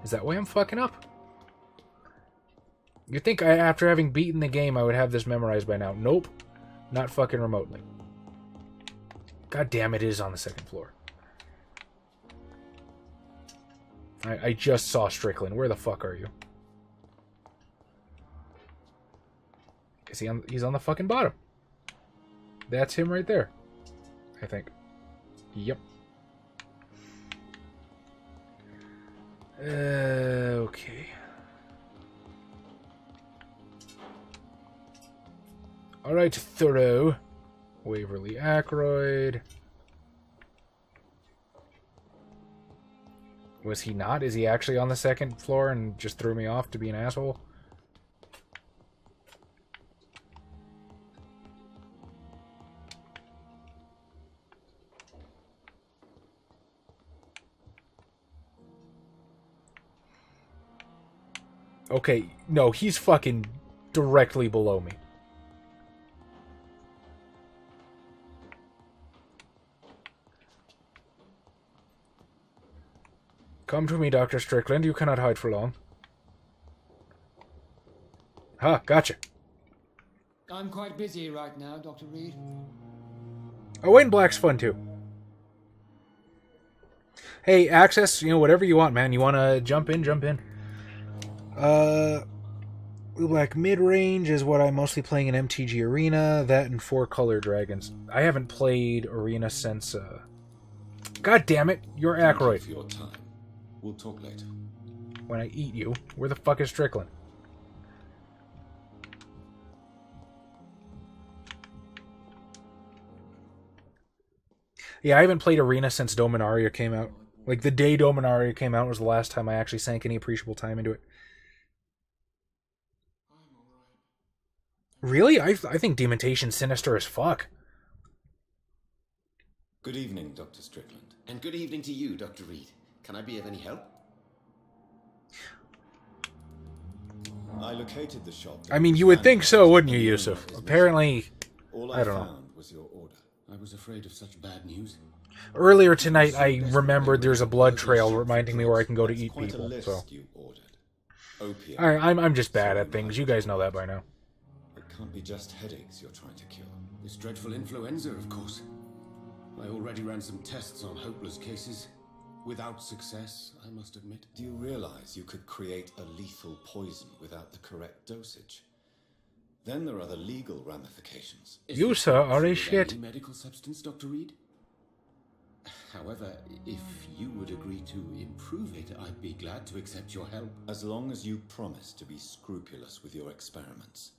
Is that why I'm fucking up? You'd think after having beaten the game I would have this memorized by now. Nope. Not fucking remotely. God damn it is on the second floor. I just saw Strickland. Where the fuck are you? Is he on? He's on the fucking bottom. That's him right there. I think. Yep. Okay. Alright, Thoreau. Waverly Ackroyd. Was he not? Is he actually on the second floor and just threw me off to be an asshole? Okay, no, he's fucking directly below me. Come to me, Dr. Strickland. You cannot hide for long. Ha, gotcha. I'm quite busy right now, Dr. Reed. Oh, and Black's fun, too. Hey, Access, whatever you want, man. You want to jump in, jump in. Blue Black mid-range is what I'm mostly playing in MTG Arena. That and 4-color dragons. I haven't played Arena since, God damn it, you're Ackroyd. For your time. We'll talk later. When I eat you, where the fuck is Strickland? Yeah, I haven't played Arena since Dominaria came out. Like, the day Dominaria came out was the last time I actually sank any appreciable time into it. Really? I think Demontation's sinister as fuck. Good evening, Dr. Strickland. And good evening to you, Dr. Reed. Can I be of any help? I located the shop. I mean, you would think so, wouldn't you, Yusuf? Apparently, All I don't know. found was your order. I was afraid of such bad news. Earlier tonight, I remembered there's a blood trail reminding me where I can go to eat Quite a people. list So, you ordered. Opium. I'm just bad at things. You guys know that by now. It can't be just headaches you're trying to cure. This dreadful influenza, of course. I already ran some tests on hopeless cases. Without success, I must admit. Do you realize you could create a lethal poison without the correct dosage? Then there are the legal ramifications. You, sir, are a With shit. any medical substance, Dr. Reed? However, if you would agree to improve it, I'd be glad to accept your help. As long as you promise to be scrupulous with your experiments,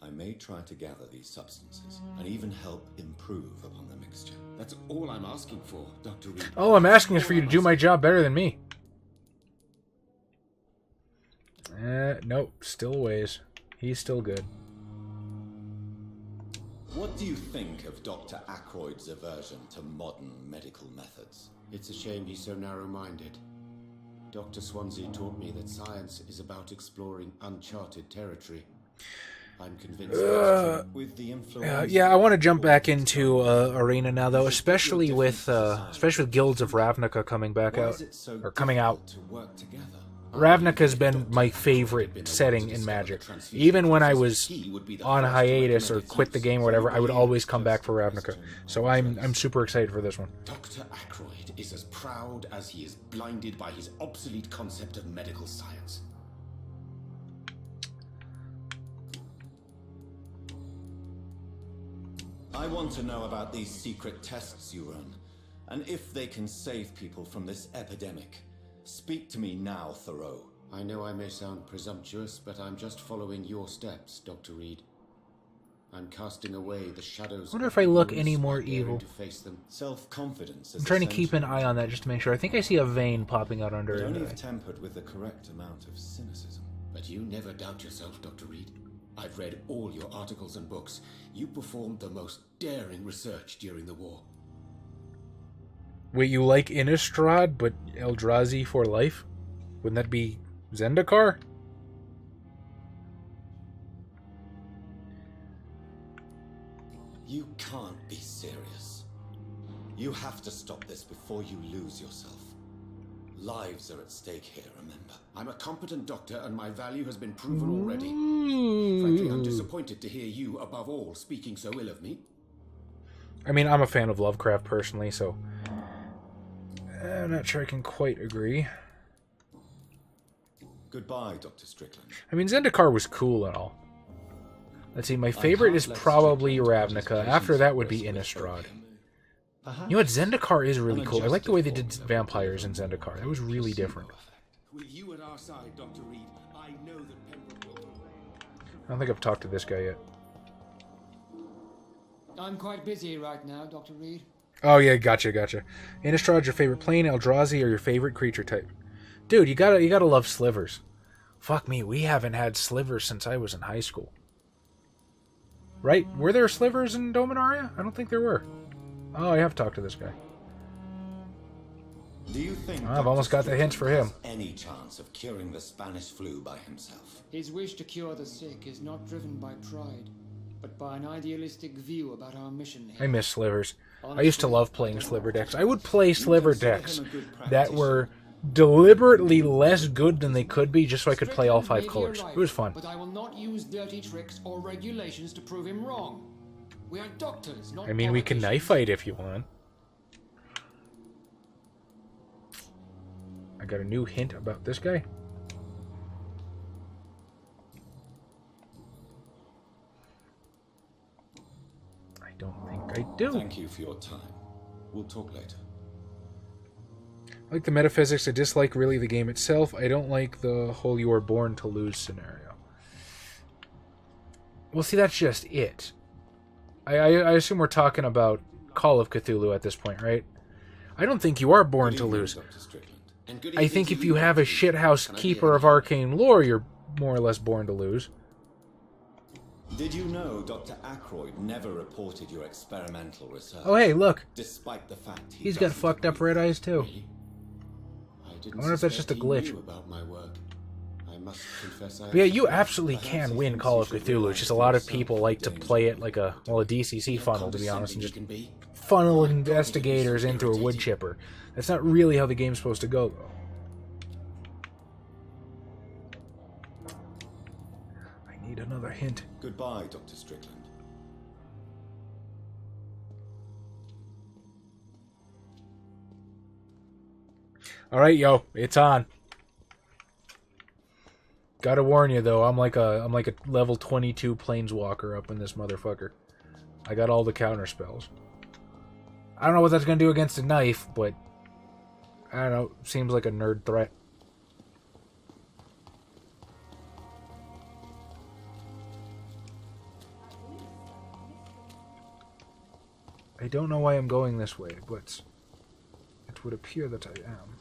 I may try to gather these substances and even help improve upon the mixture. That's all I'm asking for, Dr. Reed. All I'm asking is for you to do my job better than me. Nope, still a ways. He's still good. What do you think of Dr. Ackroyd's aversion to modern medical methods? It's a shame he's so narrow-minded. Dr. Swansea taught me that science is about exploring uncharted territory. I'm convinced that with the influence... Yeah, I want to jump back into Arena now, though, especially with Guilds of Ravnica coming back out, or coming out. To work together? Ravnica's been my favorite setting in Magic. Even when I was on hiatus or quit the game or whatever, I would always come back for Ravnica. So I'm super excited for this one. Dr. Ackroyd is as proud as he is blinded by his obsolete concept of medical science. I want to know about these secret tests you run, and if they can save people from this epidemic. Speak to me now, Thoreau. I know I may sound presumptuous, but I'm just following your steps, Dr. Reed. I'm casting away the shadows. I wonder if I look any more evil. To face them. Self-confidence. I'm trying to keep an eye on that just to make sure. I think I see a vein popping out under it. Only if tempered with the correct amount of cynicism. But you never doubt yourself, Dr. Reed. I've read all your articles and books. You performed the most daring research during the war. Wait, you like Innistrad, but Eldrazi for life? Wouldn't that be Zendikar? You can't be serious. You have to stop this before you lose yourself. Lives are at stake here, remember. I'm a competent doctor and my value has been proven already. Frankly, I'm disappointed to hear you, above all, speaking so ill of me. I mean, I'm a fan of Lovecraft personally, so... I'm not sure I can quite agree. Goodbye, Dr. Strickland. I mean, Zendikar was cool and all. Let's see, my favorite is probably Ravnica. After that would be Innistrad. You know what, Zendikar is really cool. I like the way they did vampires in Zendikar. That was really different. With you at our side, Dr. Reed, I know that Pembroke will... I don't think I've talked to this guy yet. I'm quite busy right now, Dr. Reed. Oh yeah, gotcha. Innistrad's your favorite plane, Eldrazi, or your favorite creature type? Dude, you gotta love slivers. Fuck me, we haven't had slivers since I was in high school. Right? Were there slivers in Dominaria? I don't think there were. Oh, I have talked to this guy. Do you think I've almost got the hints for him. Any chance of curing the Spanish flu by himself? His wish to cure the sick is not driven by pride, but by an idealistic view about our mission here. I miss slivers. I used to love playing sliver decks. I would play sliver decks that were deliberately less good than they could be just so I could play all 5 colors. It was fun. But I will not use dirty tricks or regulations to prove him wrong. We are doctors, not I mean, we can knife fight if you want. I got a new hint about this guy. I don't think I do. Thank you for your time. We'll talk later. I like the metaphysics. I dislike really the game itself. I don't like the whole you are born to lose scenario. Well, see, that's just it. I assume we're talking about Call of Cthulhu at this point, right? I don't think you are born to lose. I think if you have a shithouse keeper of arcane lore, you're more or less born to lose. Did you know Dr. Ackroyd never reported your experimental research? Oh, hey, look. Despite the fact He's got fucked up red eyes, too. I wonder if that's just a glitch. About my work. I must confess But yeah, you absolutely can win Call of Cthulhu. It's just a lot of people like to play it like a DCC funnel, to be honest, and just funnel investigators into a wood chipper. That's not really how the game's supposed to go, though. I need another hint. Goodbye, Dr. Strickland. All right, yo, it's on. Gotta warn you though, I'm like a level 22 planeswalker up in this motherfucker. I got all the counter spells. I don't know what that's gonna do against a knife, but I don't know. Seems like a nerd threat. I don't know why I'm going this way, but it would appear that I am.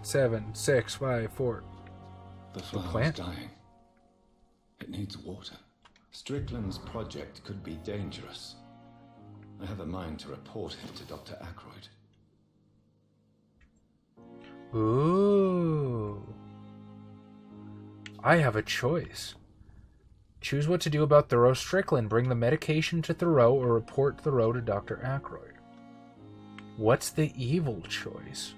7, 6, 5, 4. The flower's plant? dying. It needs water. Strickland's project could be dangerous. I have a mind to report it to Dr. Aykroyd. Ooh. I have a choice. Choose what to do about Thoreau Strickland. Bring the medication to Thoreau or report Thoreau to Dr. Aykroyd. What's the evil choice?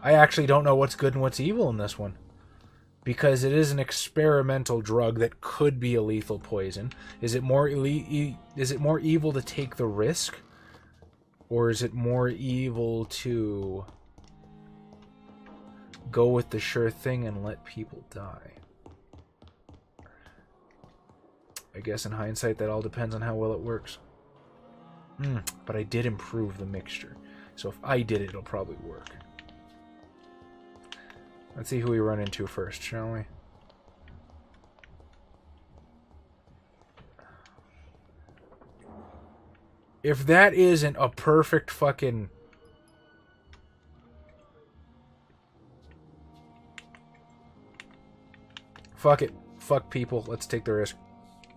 I actually don't know what's good and what's evil in this one. Because it is an experimental drug that could be a lethal poison. Is it more evil to take the risk? Or is it more evil to go with the sure thing and let people die? I guess in hindsight that all depends on how well it works. But I did improve the mixture. So if I did it, it'll probably work. Let's see who we run into first, shall we? If that isn't a perfect fucking... Fuck it. Fuck people. Let's take the risk.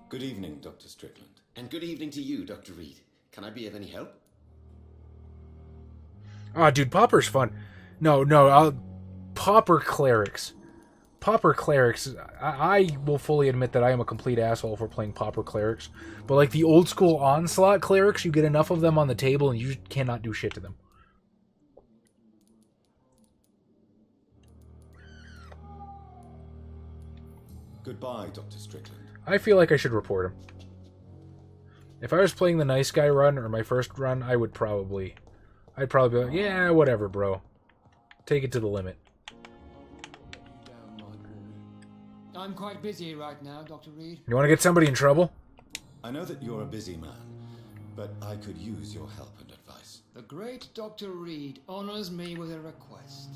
Good evening, Dr. Strickland. And good evening to you, Dr. Reed. Can I be of any help? Oh, dude, Pauper's fun. No, Pauper Clerics. Pauper Clerics, I will fully admit that I am a complete asshole for playing Pauper Clerics. But like the old school Onslaught Clerics, you get enough of them on the table and you cannot do shit to them. Goodbye, Dr. Strickland. I feel like I should report him. If I was playing the nice guy run or my first run, I'd probably be like, yeah, whatever, bro. Take it to the limit. I'm quite busy right now, Dr. Reed. You want to get somebody in trouble? I know that you're a busy man, but I could use your help and advice. The great Dr. Reed honors me with a request.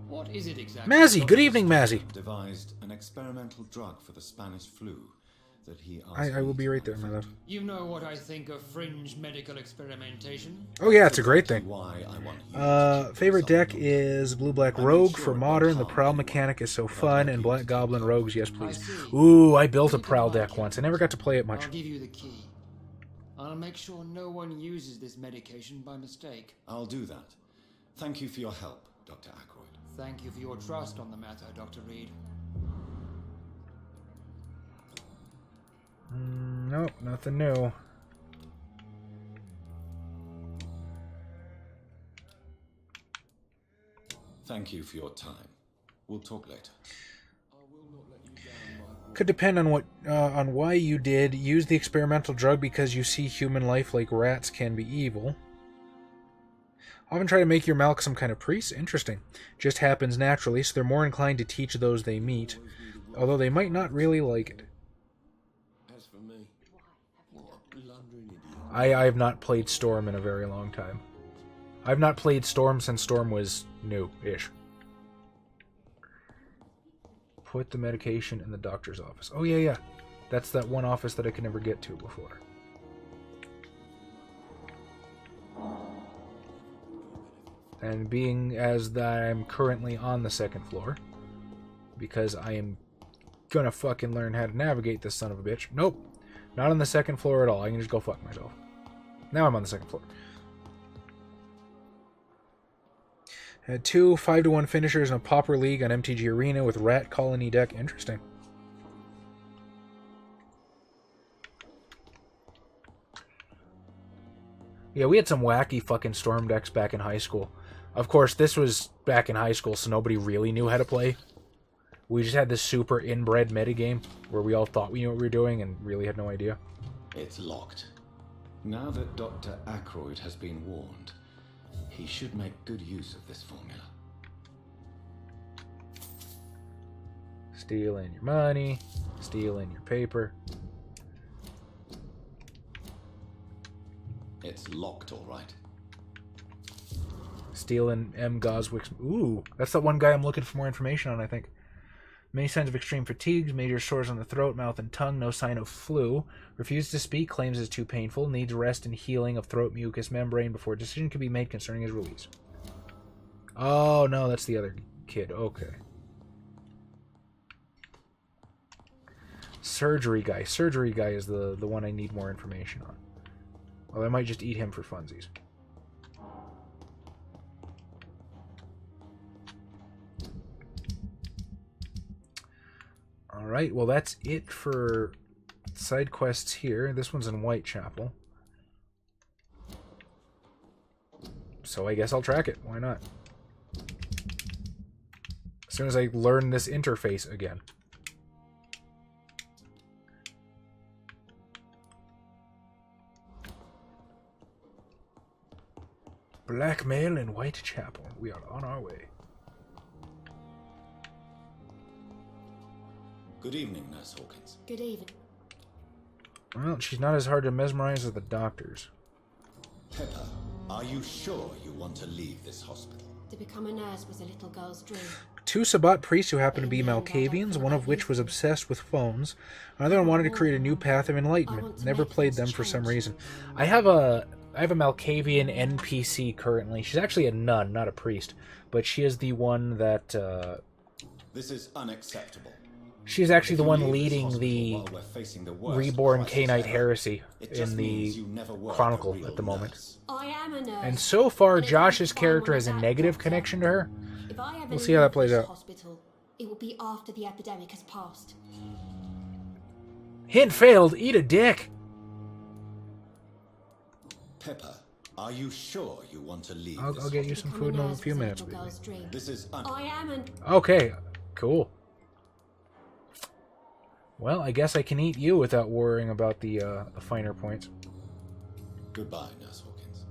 What is it exactly? Mazzy, good evening, Mazzy. Devised an experimental drug for the Spanish flu that he asked I will me be to right there, my love. You know what I think of fringe medical experimentation? Oh yeah, it's a great thing. Why I want you Favorite deck is Blue-Black Rogue for Modern. The Prowl mechanic is so fun. And Black Goblin Rogues, yes please. Ooh, I built a Prowl deck once. I never got to play it much. I'll give you the key. I'll make sure no one uses this medication by mistake. I'll do that. Thank you for your help, Dr. Aykroyd. Thank you for your trust on the matter, Dr. Reed. Nope, nothing new. Thank you for your time. We'll talk later. Could depend on on why you did use the experimental drug because you see human life like rats can be evil. Often try to make your Malk some kind of priest. Interesting. Just happens naturally, so they're more inclined to teach those they meet, although they might not really like it. As for me, what a blundering idiot. I have not played Storm in a very long time. I've not played Storm since Storm was new-ish. Put the medication in the doctor's office. Oh, yeah. That's that one office that I could never get to before. And being as that I'm currently on the second floor, because I am gonna fucking learn how to navigate this son of a bitch. Nope. Not on the second floor at all. I can just go fuck myself. Now I'm on the second floor. Had 2 5-to-1 finishers in a Pauper League on MTG Arena with Rat Colony deck. Interesting. Yeah, we had some wacky fucking Storm decks back in high school. Of course, this was back in high school, so nobody really knew how to play. We just had this super inbred metagame where we all thought we knew what we were doing and really had no idea. It's locked. Now that Dr. Ackroyd has been warned, he should make good use of this formula. Stealing your money, stealing your paper. It's locked, all right. Stealing M. Goswick's... Ooh, that's the one guy I'm looking for more information on, I think. Many signs of extreme fatigue, major sores on the throat, mouth, and tongue, no sign of flu. Refuses to speak, claims it's too painful, needs rest and healing of throat mucus membrane before a decision can be made concerning his release. Oh, no, that's the other kid. Okay. Surgery guy. Surgery guy is the one I need more information on. Well, I might just eat him for funsies. Alright, well that's it for side quests here. This one's in Whitechapel. So I guess I'll track it. Why not? As soon as I learn this interface again. Blackmail in Whitechapel. We are on our way. Good evening, Nurse Hawkins. Good evening. Well, she's not as hard to mesmerize as the doctors. Pepper, are you sure you want to leave this hospital? To become a nurse was a little girl's dream. Two Sabbat priests who happened to be Malkavians, one of which was obsessed with phones, another one wanted to create a new path of enlightenment. Never played them for some reason. I have a Malkavian NPC currently. She's actually a nun, not a priest, but she is the one that... This is unacceptable. She's actually the one leading the reborn Cainite heresy in the Chronicle at the moment. I am a nurse. And so far, Josh's character has a negative connection to her. If I ever We'll see how that plays out. Hospital, it will be after the epidemic has passed. Hint failed. Eat a dick. Pepper, are you sure you want to leave I'll get you some food in a few minutes. This is I am an... Okay, cool. Well, I guess I can eat you without worrying about the finer points. Goodbye, Nurse Hawkins.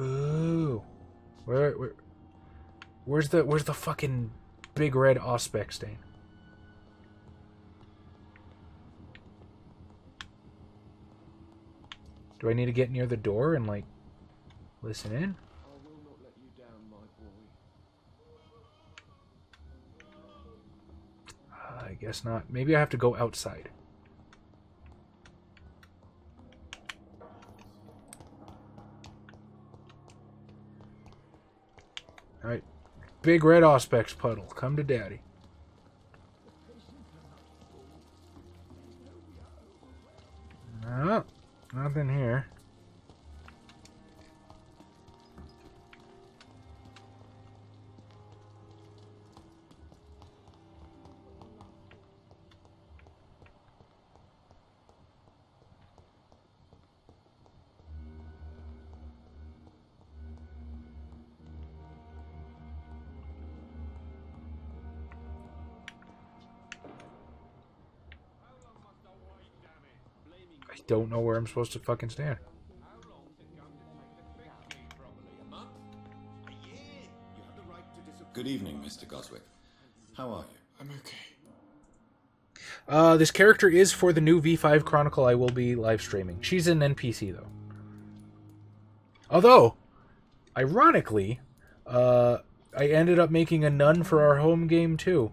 Ooh, where's the fucking big red auspex stain? Do I need to get near the door and like listen in? I will not let you down, my boy. I guess not. Maybe I have to go outside. Alright. Big red auspex puddle. Come to daddy. No, nothing here. I don't know where I'm supposed to fucking stand. Good evening, Mr. Goswick. How are you? I'm okay. This character is for the new V5 Chronicle I will be live streaming. She's an NPC, though. Although, ironically, I ended up making a nun for our home game, too.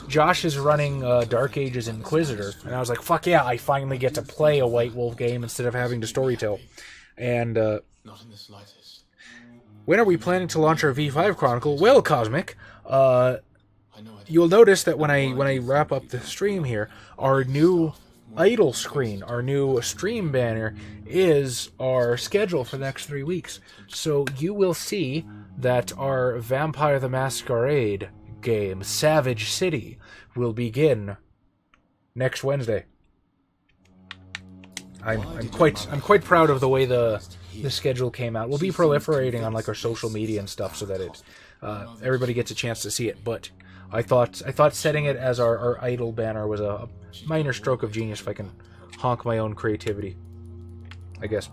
Josh is running Dark Ages Inquisitor, and I was like, fuck yeah, I finally get to play a White Wolf game instead of having to storytell. And, Not in the slightest. when are we planning to launch our V5 Chronicle? Well, Cosmic, you'll notice that when I wrap up the stream here, our new idle screen, our new stream banner, is our schedule for the next 3 weeks. So you will see that our Vampire the Masquerade game, Savage City, will begin next Wednesday. I'm quite proud of the way the schedule came out. We'll be proliferating on like our social media and stuff so that it everybody gets a chance to see it. But I thought setting it as our idol banner was a minor stroke of genius if I can honk my own creativity, I guess.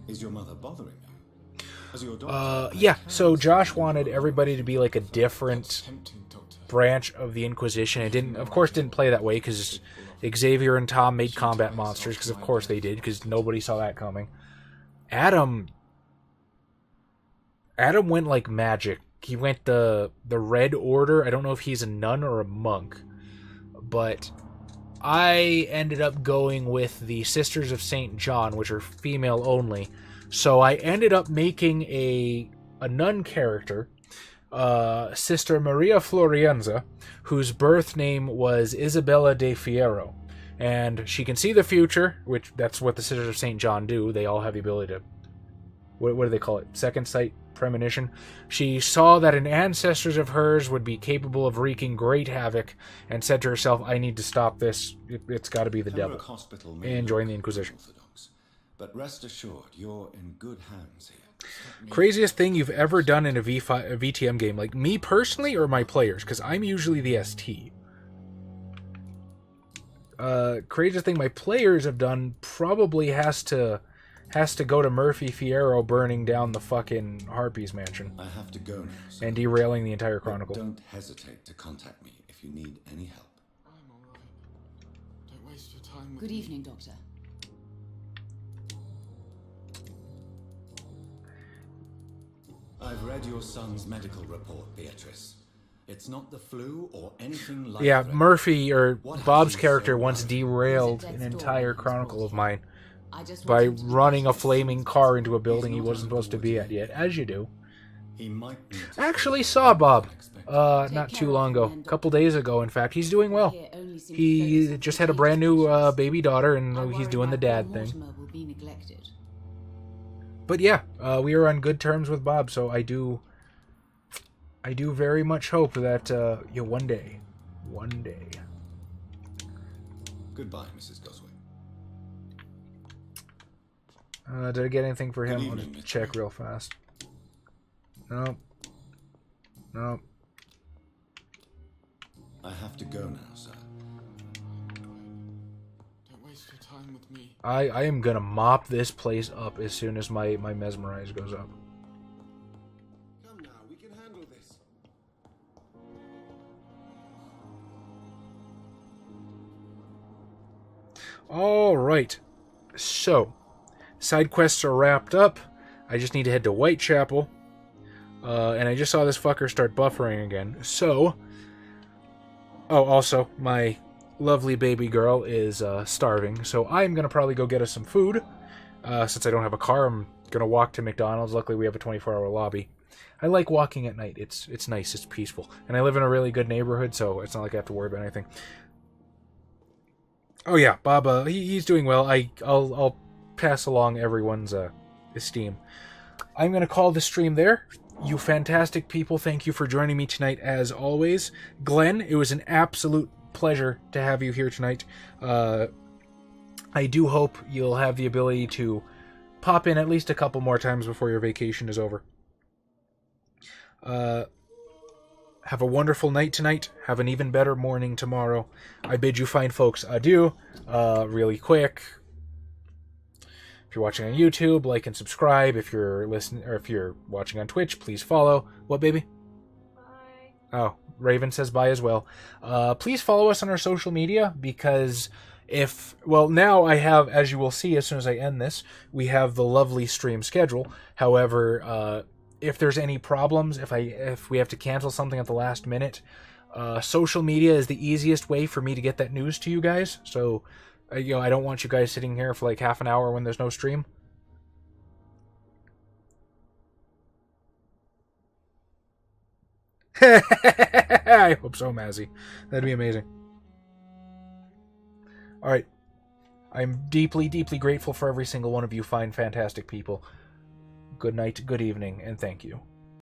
Is your mother bothering you? Has your daughter... Yeah, so Josh wanted everybody to be like a different branch of the Inquisition. It didn't play that way because Xavier and Tom made combat monsters, because of course they did, because nobody saw that coming. Adam went like magic. He went the Red Order. I don't know if he's a nun or a monk, but I ended up going with the Sisters of St. John, which are female only. So I ended up making a nun character, Sister Maria Florienza, whose birth name was Isabella de Fierro. And she can see the future, which that's what the Sisters of St. John do. They all have the ability to... What do they call it? Second sight? Premonition. She saw that an ancestors of hers would be capable of wreaking great havoc and said to herself, I need to stop this. It's got to be the devil. And join the Inquisition. But rest assured, you're in good hands here. Craziest thing you've ever done in a VTM game, like me personally or my players, because I'm usually the ST. Craziest thing my players have done probably has to go to Murphy Fierro burning down the fucking Harpies mansion. I have to go now, sir. And derailing the entire Chronicle. Don't hesitate to contact me if you need any help. I'm all right. Don't waste your time with Good me. evening, Doctor. I've read your son's medical report, Beatrice. It's not the flu or anything like Yeah, that. Murphy, or What Bob's has you character, so once worried? derailed an entire Chronicle of mine by running a flaming car into a building he wasn't supposed to be at yet, as you do. He might need to Actually saw Bob unexpected. not too long ago, a couple days ago, in fact. He's doing well. He just had a brand new baby daughter, and he's doing the dad thing. But yeah, we are on good terms with Bob, so I do very much hope that one day. Goodbye, Mrs. Goswing. Did I get anything for him? Good I'll evening, just Mr. check real fast. Nope. I have to go now, sir. Don't waste your time with me. I am gonna mop this place up as soon as my mesmerize goes up. Come now, we can handle this. Alright. So, side quests are wrapped up. I just need to head to Whitechapel. And I just saw this fucker start buffering again. So, oh, also, my lovely baby girl is starving. So I'm going to probably go get us some food. Since I don't have a car, I'm going to walk to McDonald's. Luckily, we have a 24-hour lobby. I like walking at night. It's nice. It's peaceful. And I live in a really good neighborhood, so it's not like I have to worry about anything. Oh yeah, Bob, he's doing well. I'll pass along everyone's esteem. I'm going to call the stream there. You fantastic people, thank you for joining me tonight as always. Glenn, it was an absolute pleasure to have you here tonight. I do hope you'll have the ability to pop in at least a couple more times before your vacation is over. Have a wonderful night tonight. Have an even better morning tomorrow. I bid you fine folks adieu. Really quick. If you're watching on YouTube, like and subscribe. If you're listening, or if you're watching on Twitch, please follow. What, baby? Bye. Oh, Raven says bye as well. Please follow us on our social media, because now I have, as you will see as soon as I end this, we have the lovely stream schedule. However, if there's any problems, if we have to cancel something at the last minute, social media is the easiest way for me to get that news to you guys. So, I don't want you guys sitting here for like half an hour when there's no stream. I hope so, Mazzy. That'd be amazing. Alright. I'm deeply, deeply grateful for every single one of you fine, fantastic people. Good night, good evening, and thank you.